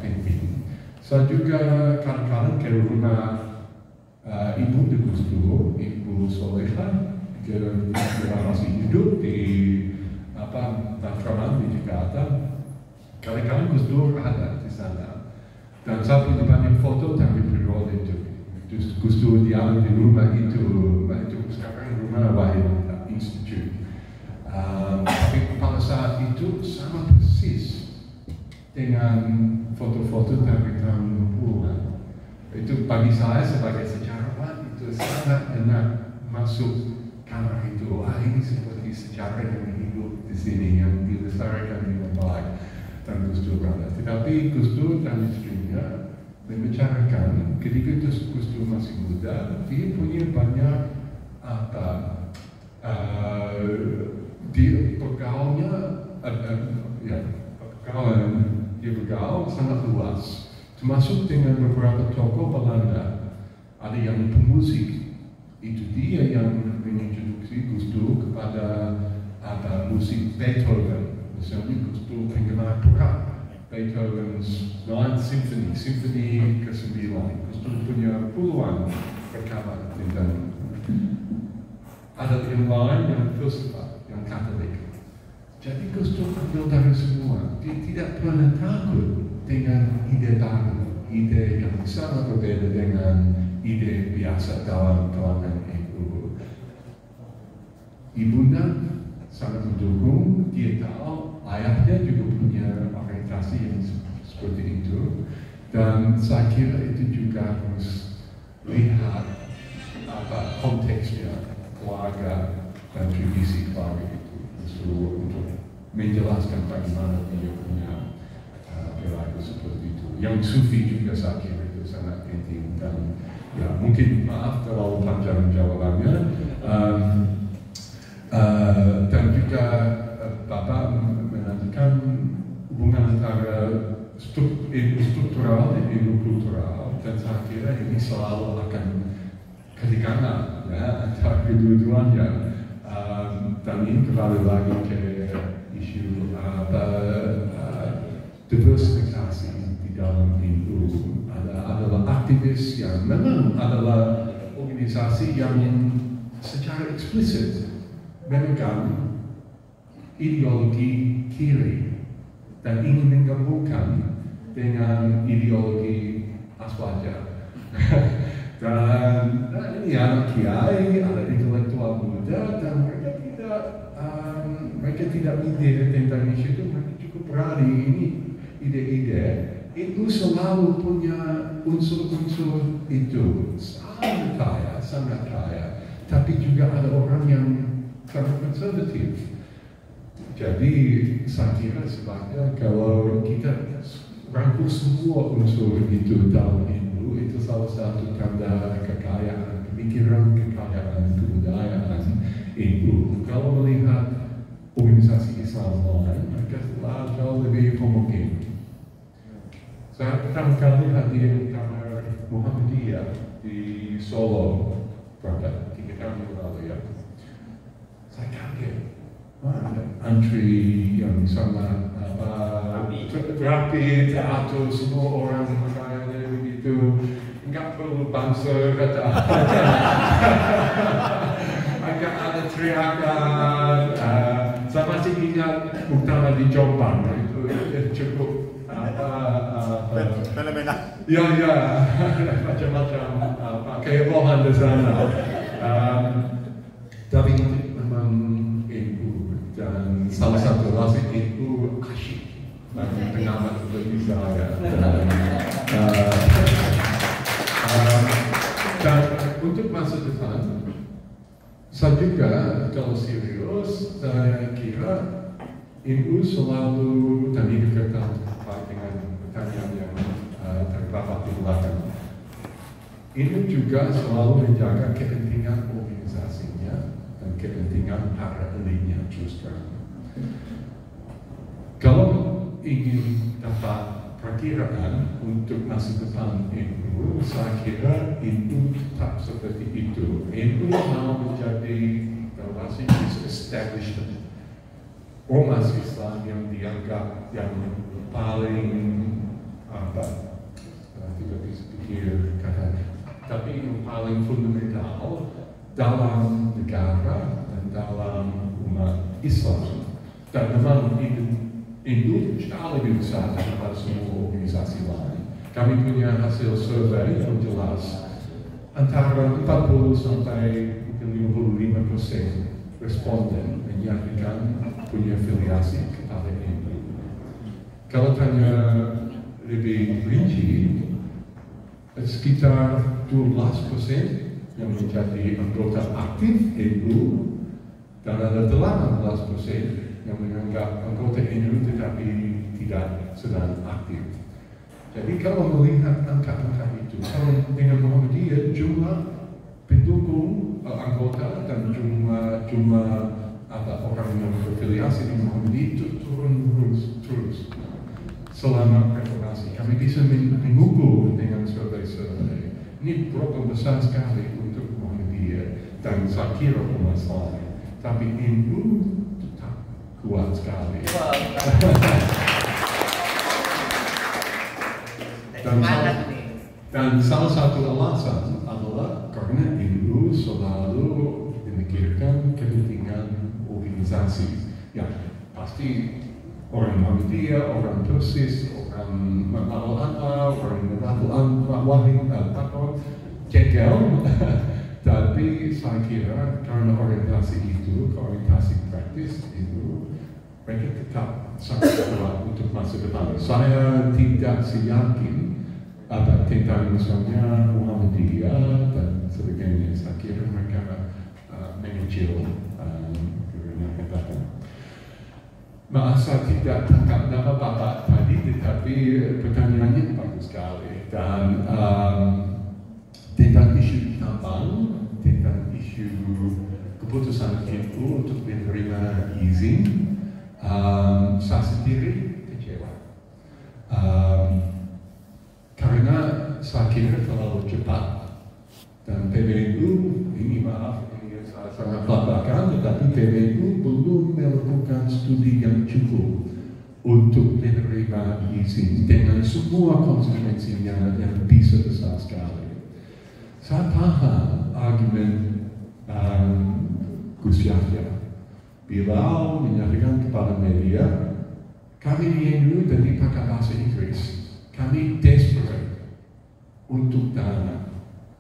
penting. Saya juga kadang-kadang ke rumah ibu Gus Dur, Ibu Solehah, dia masih hidup di Matraman di Jakarta. Kali-kali Gus Dur ada di sana. Dan saya punya banyak foto dari periode itu. Gus Dur diam di rumah itu sekarang rumah Wahid Institute. Tapi pada saat itu sama persis dengan foto-foto dari tahun 60-an. Itu bagi saya sebagai sejarawan itu sangat enak masuk kamar itu. Ini seperti sejarah yang hidup di sini yang dilestarikan dengan baik dan Gus Dur berada. Tetapi Gus Dur dan istrinya membicarakan ketika Gus Dur masih muda, dia punya banyak dia bergaulnya dia bergaul sangat luas, termasuk dengan beberapa tokoh Belanda. Ada yang pemusik, itu dia yang mengintroduksi Gus Dur kepada musik Beethoven. Misalnya Gus Dur penggemar berat Beethoven's 9th Symphony, Symphony ke-9. Gus Dur punya puluhan rekaman tentang. Ada yang lain yang filsafat, yang Katolik. Jadi Gus Dur ambil dari semua. Dia tidak pernah takut dengan ide baru, ide yang sangat berbeda dengan ide biasa dalam kalangan NU. Ibunya sangat mendukung, dia tahu ayahnya juga punya orientasi yang seperti itu, dan saya kira itu juga harus lihat konteksnya, keluarga dan tradisi keluarga itu untuk menjelaskan bagaimana dia punya perilaku seperti itu. Yang Sufi juga saya kira itu sangat penting, dan ya mungkin maaf terlalu panjang jawabannya. Dan juga Bapak menantikan hubungan antara struktural dan kultural, dan saya kira ini selalu akan ketegangan ya, antara kedua-duanya. Dan ini kembali lagi ke isu diversifikasi di dalam NU. Adalah aktivis yang memang adalah organisasi yang secara eksplisit memegang ideologi kiri dan ingin menggabungkan dengan ideologi Aswaja. Dan ini anak kiai, ada intelektual muda, dan mereka tidak ide tentang isu itu, mereka cukup berani. Ini ide-ide itu selalu punya unsur-unsur itu, sangat kaya, tapi juga ada orang yang sangat konservatif. Jadi saya kira sebabnya kalau kita rangkul semua unsur itu dalam NU, itu salah satu tanda kekayaan pemikiran, kekayaan kebudayaan NU. Kalau melihat organisasi Islam lain, mereka jauh lebih homogen. Saya pertama kali hadir di kamar Muhammadiyah di Solo, berapa? 3 tahun yang lalu ya. Saya kaget, antri yang sangat rapi, teratur, semua orang pakaiannya begitu, nggak perlu bangsa kata. Agak ada teriakan. Saya masih ingat utama di Jombang itu cukup fenomena. Ya, macam-macam kehebohan di sana. Tapi memang NU, dan salah satu hasil NU asyik pengamat seperti saya. Dan untuk masa depan, saya juga kalau serius, saya kira NU selalu, dan ini terkait dengan pertanyaan yang terdapat di belakang, NU juga selalu menjaga kepentingan organisasinya dan kepentingan para elitnya justru. Kalau ingin dapat perkiraan untuk masa depan NU, saya kira NU tetap seperti itu. NU mau menjadi basis establishment ormas Islam yang dianggap yang paling tidak bisa pikir kata, tapi yang paling fundamental dalam negara dan dalam umat Islam. Dan memang NU jauh lebih besar daripada semua organisasi lain. Kami punya hasil survei yang jelas antara 40 sampai 55% responden menyatakan punya afiliasi kepada NU. Kalau tanya lebih rinci, sekitar 12% yang menjadi anggota aktif NU dan ada 18% yang menganggap anggota NU tetapi tidak sedang aktif. Jadi kalau melihat angka-angka itu, kalau dengan Muhammadiyah jumlah pendukung anggota dan jumlah orang yang berafiliasi dengan Muhammadiyah itu turun terus selama reformasi. Kami bisa mengukur dengan survei. Ini problem besar sekali untuk Muhammadiyah dan saya kira masalahnya. Tapi NU tetap kuat sekali. Dan salah satu alasan adalah karena NU selalu memikirkan kepentingan organisasi. Ya, pasti orang Muhammadiyah, orang Persis, orang Malalata, orang Nahdlatul Wahid, Cekel. Tapi saya kira karena orientasi itu, orientasi praktis itu, mereka tetap sangat kuat untuk masa depan. Saya tidak yakin tentang misalnya Muhammadiyah dan sebagainya. Saya kira mereka mengecil karena katakan. Maaf saya tidak tangkap nama Bapak tadi, tetapi pertanyaannya bagus sekali. Dan tentang isu tambang, tentang isu keputusan NU untuk menerima izin, saya sendiri kecewa. Karena saya kira terlalu cepat. Dan PBNU, ini maaf, ini saya sangat belak-belakan, tetapi PBNU belum melakukan studi yang cukup untuk menerima izin dengan semua konsekuensinya yang bisa besar sekali. Saya paham argumen Gus Yahya. Beliau menyatakan kepada media, kami di NU dan dipakai bahasa Inggris, kami desperate untuk dana.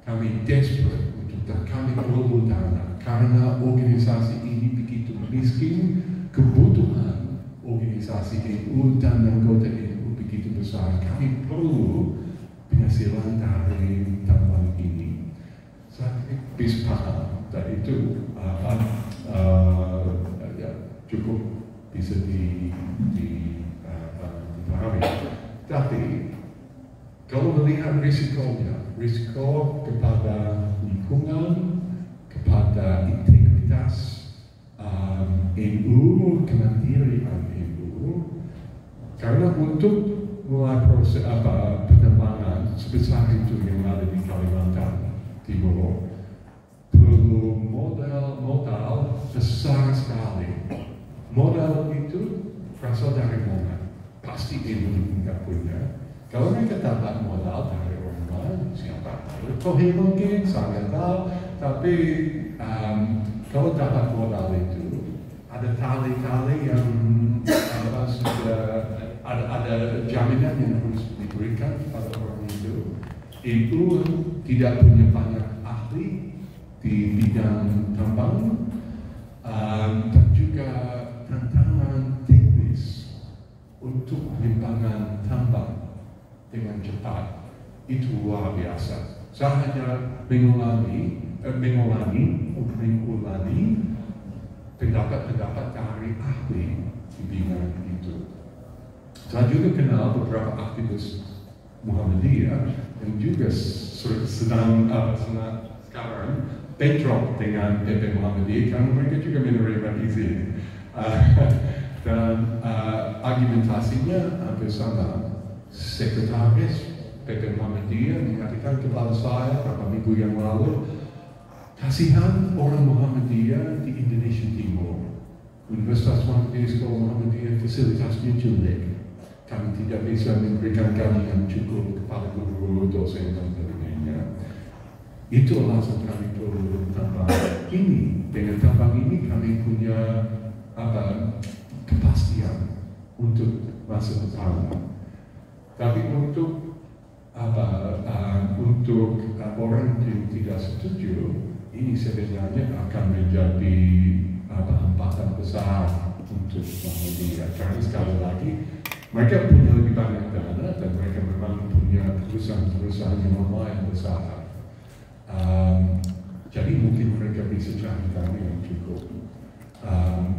Kami desperate untuk dana. Kami perlu dana karena organisasi ini begitu miskin, kebutuhan organisasi NU dan anggota NU begitu besar. Kami perlu penghasilan dari tambang ini. Saya bisa paham dan itu cukup bisa dipahami. Tapi kalau melihat risikonya, risiko kepada lingkungan, kepada integritas NU, kemandirian NU, karena untuk mulai proses pengembangan sebesar itu yang ada di Kalimantan Timur perlu modal besar sekali. Modal itu berasal dari mana? Pasti NU tidak punya. Kalau mereka dapat modal dari orang lain, siapa tahu? Tohi mungkin, saya tahu. Tapi kalau dapat modal itu, ada tali-tali yang sudah ada jaminan yang harus diberikan kepada orang itu. NU tidak punya banyak ahli di bidang tambang dan juga tantangan teknis untuk pengembangan tambang dengan cepat itu luar biasa. Saya hanya mengulangi pendapat-pendapat dari ahli di bidang itu. Saya juga kenal beberapa aktivis Muhammadiyah yang juga sedang sekarang bentrok dengan PP Muhammadiyah karena mereka juga menerima izin. Dan argumentasinya hampir sama. Sekretaris PP Muhammadiyah mengatakan kepada saya beberapa minggu yang lalu, kasihan orang Muhammadiyah di Indonesia Timur. Universitas Muhammadiyah, Sekolah Muhammadiyah, fasilitasnya jelek. Kami tidak bisa memberikan gaji yang cukup kepada guru, dosen, dan sebagainya. Itu alasan kami perlu tambang ini. Dengan tambang ini kami punya kepastian untuk masa depan. Tapi untuk untuk orang yang tidak setuju, ini sebenarnya akan menjadi hambatan besar untuk Muhammadiyah. Karena sekali lagi mereka punya lebih banyak dana dan mereka memang punya perusahaan-perusahaan yang lumayan besar. Jadi mungkin mereka bisa cari dana yang cukup.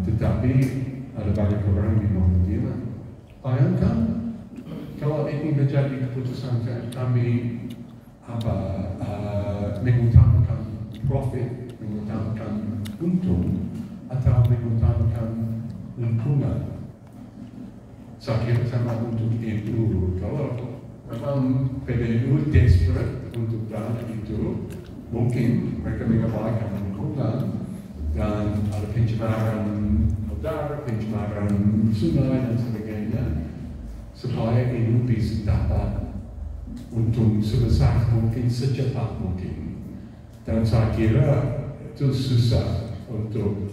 Tetapi ada banyak orang di Muhammadiyah. Bayangkan kalau ini menjadi keputusan kami mengutamakan profit, mengutamakan untung atau mengutamakan lingkungan. Saya kira sama untuk NU. Kalau memang PBNU desperate untuk dana itu, mungkin mereka mengabaikan lingkungan dan ada pencemaran udara, pencemaran sungai dan sebagainya, supaya NU bisa dapat untung sebesar mungkin, secepat mungkin. Dan saya kira itu susah untuk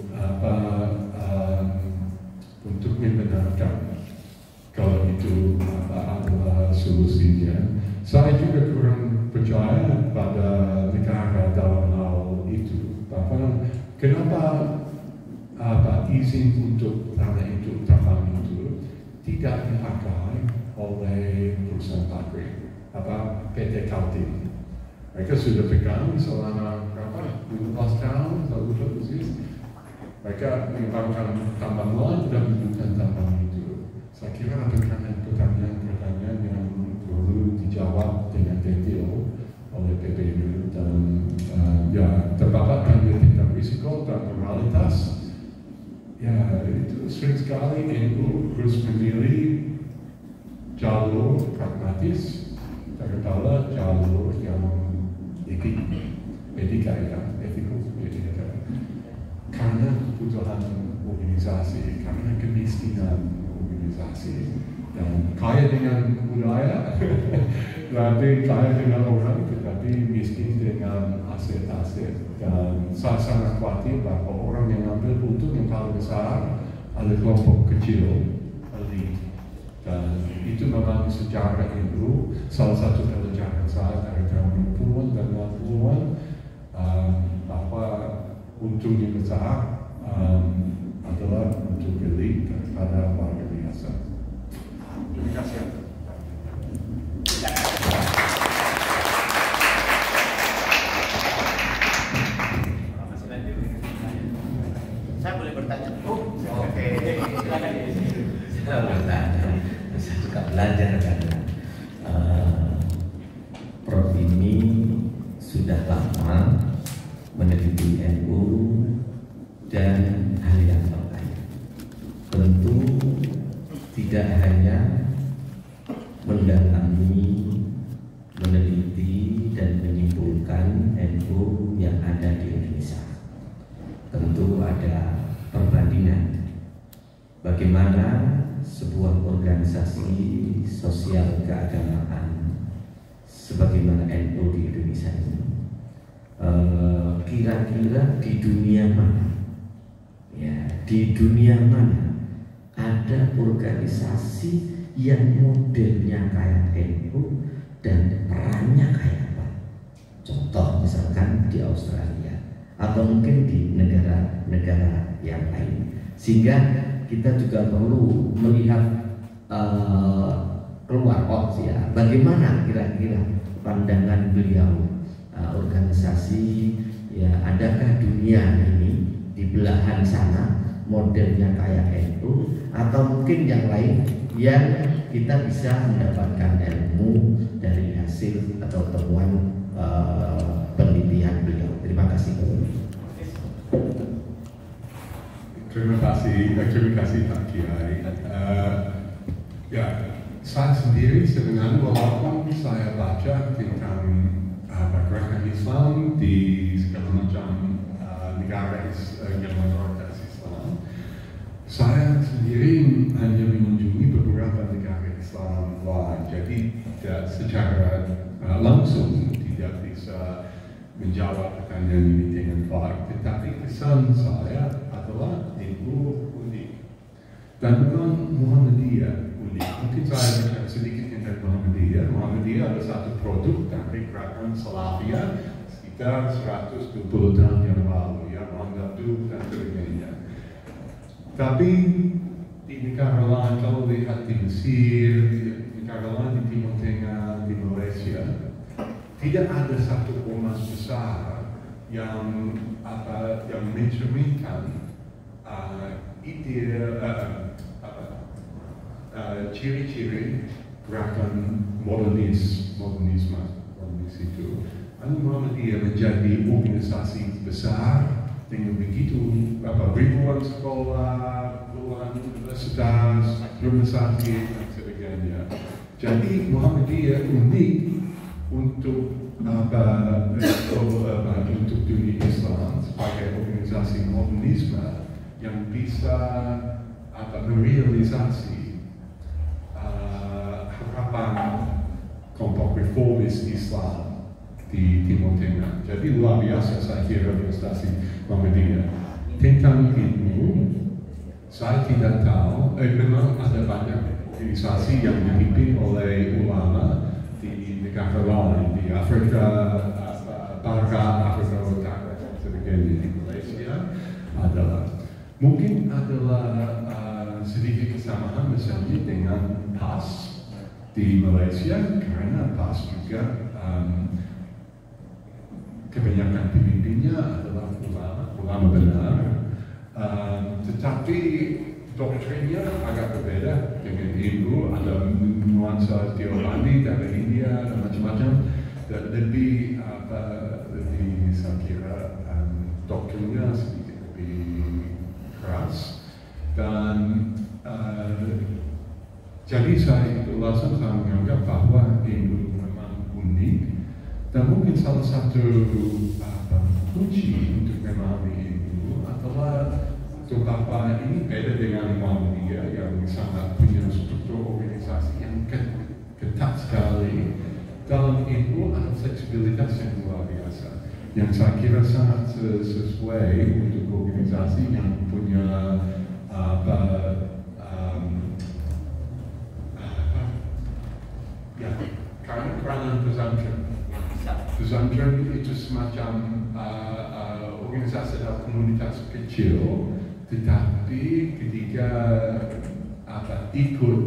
membenarkan kalau itu adalah solusinya. Saya juga kurang percaya pada negara dalam hal itu. Kenapa izin untuk tanah itu, tambang itu tidak dipakai oleh perusahaan pabrik, PT Kaltim. Mereka sudah pegang selama berapa? 15 tahun, lalu terus mereka mengembangkan tambang lain dan menggunakan tambang itu. Saya kira ada pertanyaan-pertanyaan yang perlu dijawab dengan detail oleh PBNU dan terdapat tanya tentang risiko dan moralitas. Ya, itu sering sekali NU harus memilih jalur pragmatis daripada jalur yang etika, karena kebutuhan organisasi, karena kemiskinan organisasi, dan kaya dengan budaya, berarti kaya dengan orang, tetapi miskin dengan aset-aset. Dan saya sangat khawatir bahwa orang yang ambil untung yang paling besar adalah kelompok kecil, elit. Dan itu memang sejarah NU, salah satu pelajaran saya dari tahun 50-an dan 60-an, bahwa untung yang besar adalah untuk elit daripada warga biasa. Terima kasih. Saya boleh bertanya? Oke. Saya bertanya. Saya suka belajar karena Prof ini sudah lama meneliti NU dan hal yang terkait. Tentu tidak hanya mendatangi, meneliti dan menyimpulkan NU yang ada di Indonesia. Tentu ada perbandingan bagaimana sebuah organisasi sosial keagamaan sebagaimana NU di Indonesia ini kira-kira di dunia mana, ya, di dunia mana ada organisasi yang modelnya kayak NU dan perannya kayak apa? Contoh misalkan di Australia atau mungkin di negara-negara yang lain, sehingga kita juga perlu melihat keluar box, ya, bagaimana kira-kira pandangan beliau, organisasi, ya, adakah dunia ini di belahan sana modelnya kayak NU atau mungkin yang lain yang kita bisa mendapatkan ilmu dari hasil atau temuan penelitian beliau. Terima kasih. Terima kasih Pak Kiai. Ya, saya sendiri sebenarnya walaupun saya baca tentang gerakan Islam di segala macam negara yang mayoritas Islam, saya sendiri hanya mengunjungi beberapa negara Islam lain, jadi tidak secara langsung tidak bisa menjawab pertanyaan ini dengan baik. Tetapi kesan saya adalah NU unik. Dan memang Muhammadiyah unik. Mungkin saya bicara sedikit tentang Muhammadiyah. Muhammadiyah adalah satu produk dari gerakan Salafiyah sekitar 120 tahun yang lalu, ya, Muhammad Abdul dan sebagainya. Tapi di negara lain, kalau lihat di Mesir, di negara lain di Timur Tengah, di Malaysia, tidak ada satu ormas besar yang mencerminkan ciri-ciri gerakan modernisme itu. Lalu Muhammadiyah menjadi organisasi besar dengan begitu ribuan sekolah, puluhan universitas, rumah sakit dan sebagainya. Jadi Muhammadiyah unik untuk untuk dunia Islam sebagai organisasi modernisme yang bisa merealisasi harapan kelompok reformis Islam di Timur Tengah. Jadi luar biasa saya kira organisasi Muhammadiyah. Tentang ilmu, saya tidak tahu. Memang ada banyak organisasi yang dipimpin oleh ulama di negara lain, di Afrika Barat, Afrika Utara, dan sebagainya. Di Malaysia mungkin adalah sedikit kesamaan misalnya dengan PAS di Malaysia, karena PAS juga kebanyakan pemimpinnya adalah ulama benar, tetapi doktrinnya agak berbeda dengan NU. Ada nuansa Deobandi dari India dan macam-macam, dan lebih saya kira doktrinnya sedikit lebih keras. Dan jadi saya menganggap bahwa NU memang unik, dan mungkin salah satu kunci untuk memahami NU adalah betapa ini beda dengan Muhammadiyah yang sangat punya struktur organisasi yang ketat sekali. Dalam NU ada fleksibilitas yang luar biasa, yang saya kira sangat sesuai untuk organisasi yang punya kerana pesantren itu semacam organisasi atau komunitas kecil, tetapi ketika ikut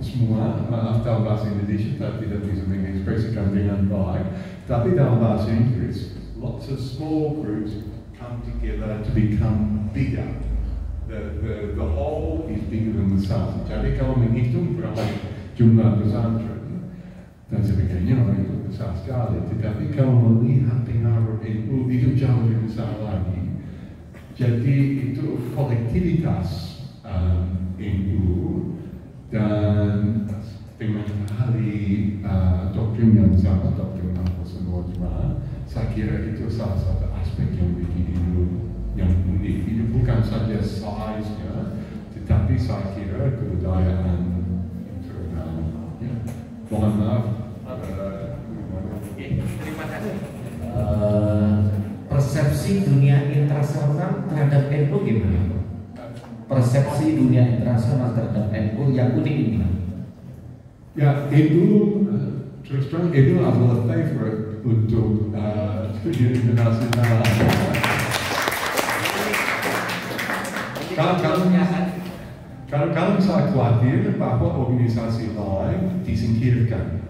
semua, maaf dalam bahasa Indonesia tapi tidak bisa mengekspresikan dengan baik, tapi dalam bahasa Inggris, lots of small groups come together to become bigger. The whole is bigger than the sum. Jadi kalau menghitung berapa jumlah pesantren dan sebagainya, orang itu besar sekali. Tetapi kalau melihat pengaruh NU itu jauh lebih besar lagi. Jadi itu kolektivitas NU dan dengan ahli doktrin yang sama, doktrin Ahlus-Sunnah wal Jamaah, saya kira itu salah satu aspek yang bikin NU yang unik. Itu bukan saja size-nya, tetapi saya kira kebudayaan internal. Ya. Mohon maaf. Terima kasih. Persepsi dunia internasional terhadap NU gimana? Persepsi dunia internasional terhadap NU yang unik ini. Ya, NU terus terang NU adalah favorite untuk studi internasional. Kadang-kadang saya khawatir bahwa organisasi lain disingkirkan,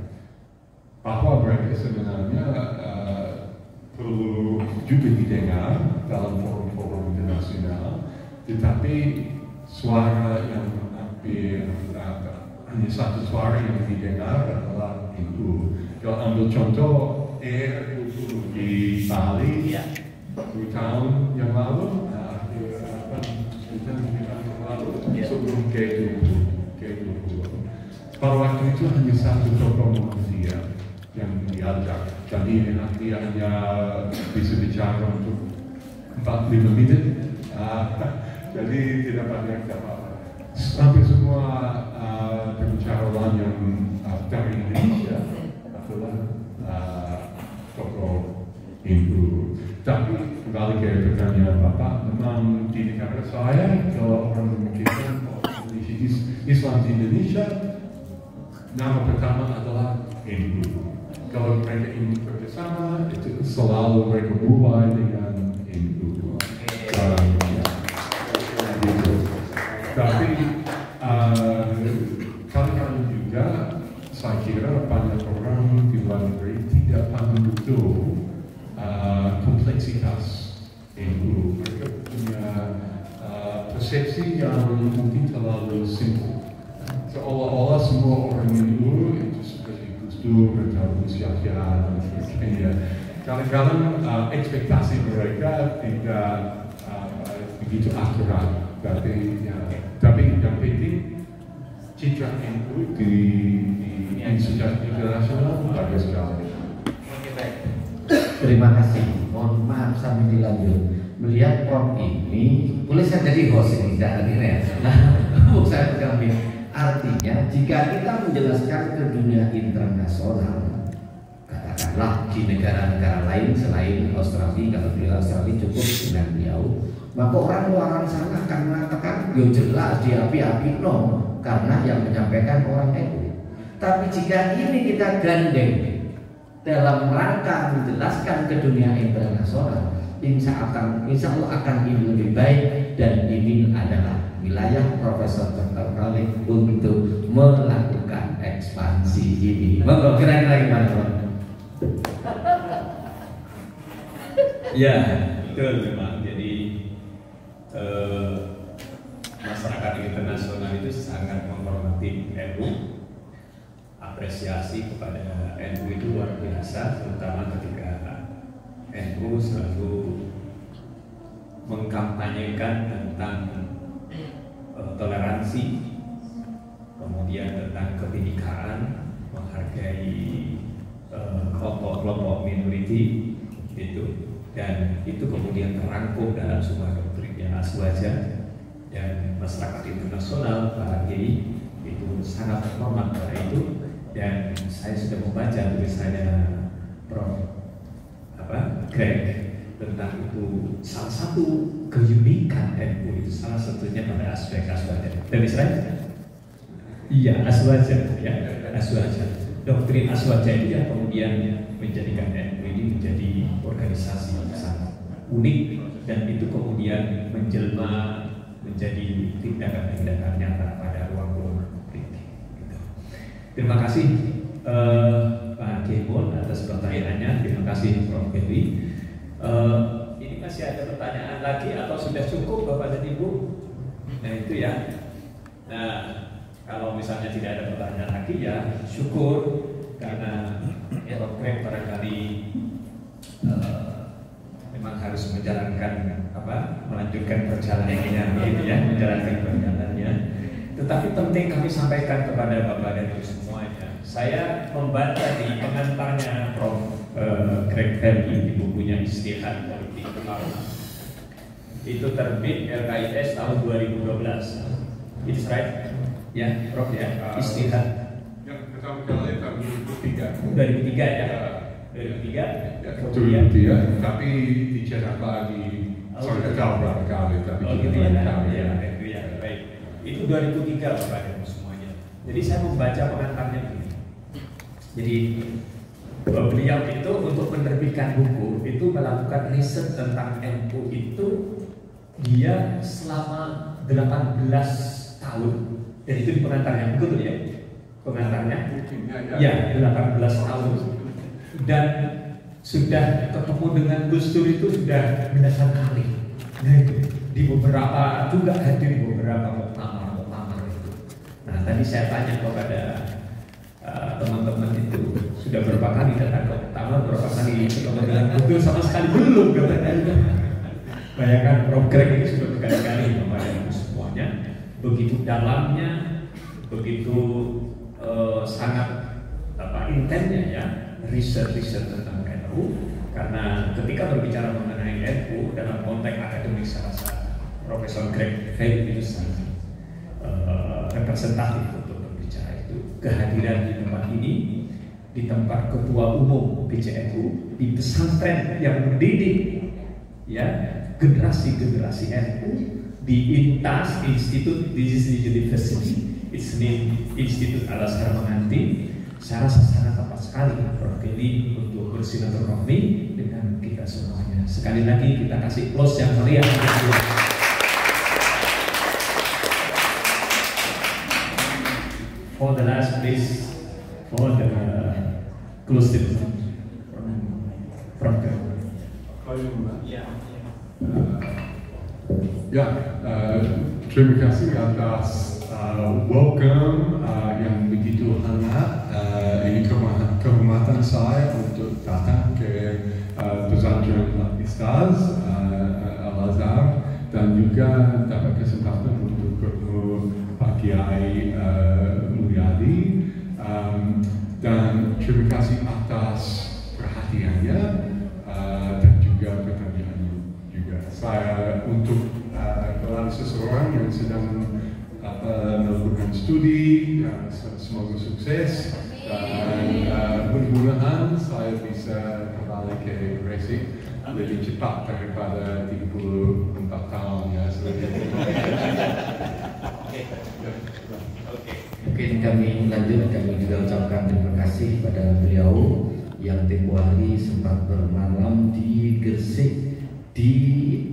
bahwa mereka sebenarnya perlu juga didengar dalam forum-forum internasional, tetapi suara yang hampir hanya satu suara yang didengar adalah NU. Kalau ambil contoh di Bali 2 tahun yang lalu, sebelum G20. Pada waktu itu hanya satu tokoh manusia yang diajak. Jadi dia hanya bisa bicara untuk 45 menit. Jadi tidak banyak apa-apa. Hampir semua pembicara lain yang dari Indonesia adalah tokoh NU. Tapi kembali ke pertanyaan Bapak, memang di negara saya kalau orang memikirkan Islam di Indonesia, nama pertama adalah NU. Kalau mereka ingin bekerjasama, itu selalu mereka mulai dengan NU. Tapi kadang-kadang juga saya kira banyak orang di luar negeri tidak paham betul kompleksitas NU. Mereka punya persepsi yang mungkin terlalu simpel. Seolah-olah semua orang NU itu seperti Gus Dur atau Gus Yahya dan sebagainya. Kadang-kadang ekspektasi mereka tidak begitu akurat. Tapi yang penting citra NU di secara internasional bagus sekali. Oke, baik. Terima kasih. Mohon maaf sambil dilanjut. Melihat Prof ini, boleh saya jadi host ini, tidak hadir ya. Nah, saya pegang ini. Artinya, jika kita menjelaskan ke dunia internasional, katakanlah di negara-negara lain selain Australia, kalau di Australia cukup dengan beliau, maka orang sana akan mengatakan, yo jelas dia api-api no, karena yang menyampaikan orang NU. Tapi jika ini kita gandeng dalam rangka menjelaskan ke dunia internasional, insya Allah akan ini lebih baik, dan ini adalah wilayah Profesor Dr. Khalid untuk melakukan ekspansi ini. Monggo kira-kira gimana, Pak? Ya, betul memang. Jadi masyarakat internasional itu sangat menghormati NU. Apresiasi kepada NU itu luar biasa, terutama ketika NU selalu mengkampanyekan tentang toleransi, kemudian tentang kebinekaan, menghargai kelompok-kelompok minoriti itu, dan itu kemudian terangkum dalam semua doktrinnya Aswaja, dan masyarakat internasional para kiai itu sangat hormat pada itu. Dan saya sudah membaca tulisannya Prof. Greg tentang itu, salah satu keunikan NU itu salah satunya pada aspek Aswaja. Dan Israel? Iya, Aswaja, ya, Aswaja. Doktrin Aswaja itu yang kemudian menjadikan NU ini menjadi organisasi yang sangat unik, dan itu kemudian menjelma menjadi tindakan-tindakan nyata pada ruang-ruang politik. Gitu. Terima kasih Pak Kemon atas pertanyaannya. Terima kasih Prof. Kevin. Ini masih ada pertanyaan lagi atau sudah cukup Bapak dan Ibu? Nah itu ya. Nah kalau misalnya tidak ada pertanyaan lagi ya syukur, karena Prof. Greg barangkali memang harus menjalankan melanjutkan perjalanannya ini ya, menjalankan perjalanannya. Tetapi penting kami sampaikan kepada Bapak dan Ibu semuanya. Saya membaca di pengantarnya Prof. Greg Ferry di bukunya Istihad Politik Ulama. Itu terbit LKIS tahun 2012. It's right? Ya, Prof ya. Istihad. Yang pertama kali tahun 2003. 2003 ya. 2003. Ya, tapi dicetak lagi. Saya tahu berapa kali, tapi gitu ya. Itu ya, baik. Itu 2003 Bapak dan semuanya. Jadi saya membaca pengantarnya begini. Jadi beliau itu untuk menerbitkan buku itu melakukan riset tentang NU itu dia selama 18 tahun, dan itu di pengantarnya, betul ya? Pengantarnya? Ya, 18 tahun. Dan sudah ketemu dengan Gus Dur itu sudah belasan kali. Nah itu di beberapa juga hadir di beberapa muktamar itu. Nah tadi saya tanya kepada teman-teman itu sudah berapa kali datang ke muktamar, berapa kali ketemu dengan Gus Dur, sama sekali belum katanya. Bayangkan Prof. Greg ini sudah berkali-kali membayangkan semuanya, begitu dalamnya, begitu sangat intensnya ya riset tentang NU. Karena ketika berbicara mengenai NU dalam konteks akademik, saya rasa Profesor Greg Ferry itu sangat representatif untuk berbicara itu. Kehadiran di tempat ini, di tempat Ketua Umum PCNU, di pesantren yang mendidik ya generasi-generasi NU, di INTAS, Institute Disease University, Institut Al-Azhar Menganti. Saya rasa sangat tepat sekali Prof. Kelly untuk bersilaturahmi dengan kita semuanya. Sekali lagi kita kasih close yang meriah. For the last please, for the close statement from Kelly. Terima kasih atas welcome yang begitu hangat. Ini kehormatan saya untuk datang ke pesantren Ustaz Al-Azhar dan juga dapat kesempatan untuk bertemu Pak Kiai Mulyadi, dan terima kasih atas perhatiannya dan juga pertanyaannya juga. Saya untuk kalau seseorang yang sedang melakukan studi, semoga sukses, dan mudah-mudahan saya bisa kembali ke Gresik lebih cepat daripada 34 tahun ya selanjutnya. Mungkin kami lanjut, kami juga ucapkan terima kasih kepada beliau yang tempoh hari sempat bermalam di Gresik, di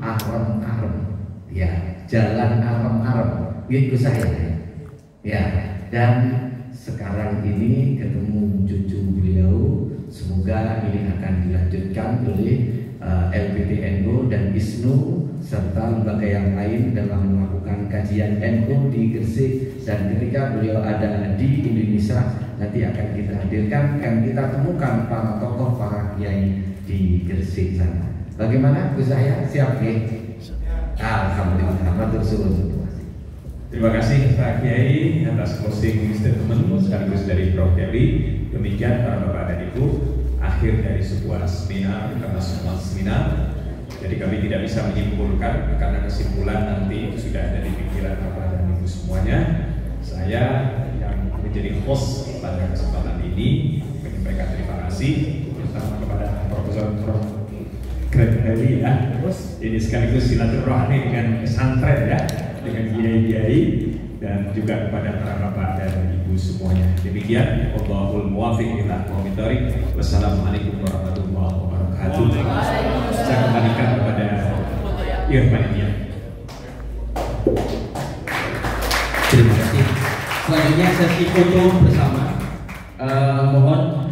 Arem-Arem, ya, Jalan Arem-Arem, gitu saya, ya. Dan sekarang ini ketemu cucu beliau, semoga ini akan dilanjutkan oleh LPT NU dan ISNU serta lembaga yang lain dalam melakukan kajian NU di Gresik. Dan ketika beliau ada di Indonesia, nanti akan kita hadirkan, akan kita temukan para tokoh, para kiai di Gresik sana. Bagaimana Gus Yahya? Siap ya? Alhamdulillah, matur suwun. Terima kasih Pak Kiai atas closing statement sekaligus dari Prof. Kelly. Demikian para Bapak dan Ibu, akhir dari sebuah seminar karena semua seminar. Jadi kami tidak bisa menyimpulkan karena kesimpulan nanti itu sudah ada di pikiran Bapak dan Ibu semuanya. Saya yang menjadi host pada kesempatan ini menyampaikan terima kasih terutama kepada Profesor Greg Kelly ya. Ini sekaligus silaturahmi dengan pesantren ya, dengan kiai-kiai dan juga kepada para bapak dan ibu semuanya. Demikian, wallahul muwaffiq ila aqwamit thoriq. Wassalamualaikum warahmatullahi wabarakatuh. Saya kembalikan kepada Irfan. Terima kasih. Selanjutnya sesi foto bersama. Mohon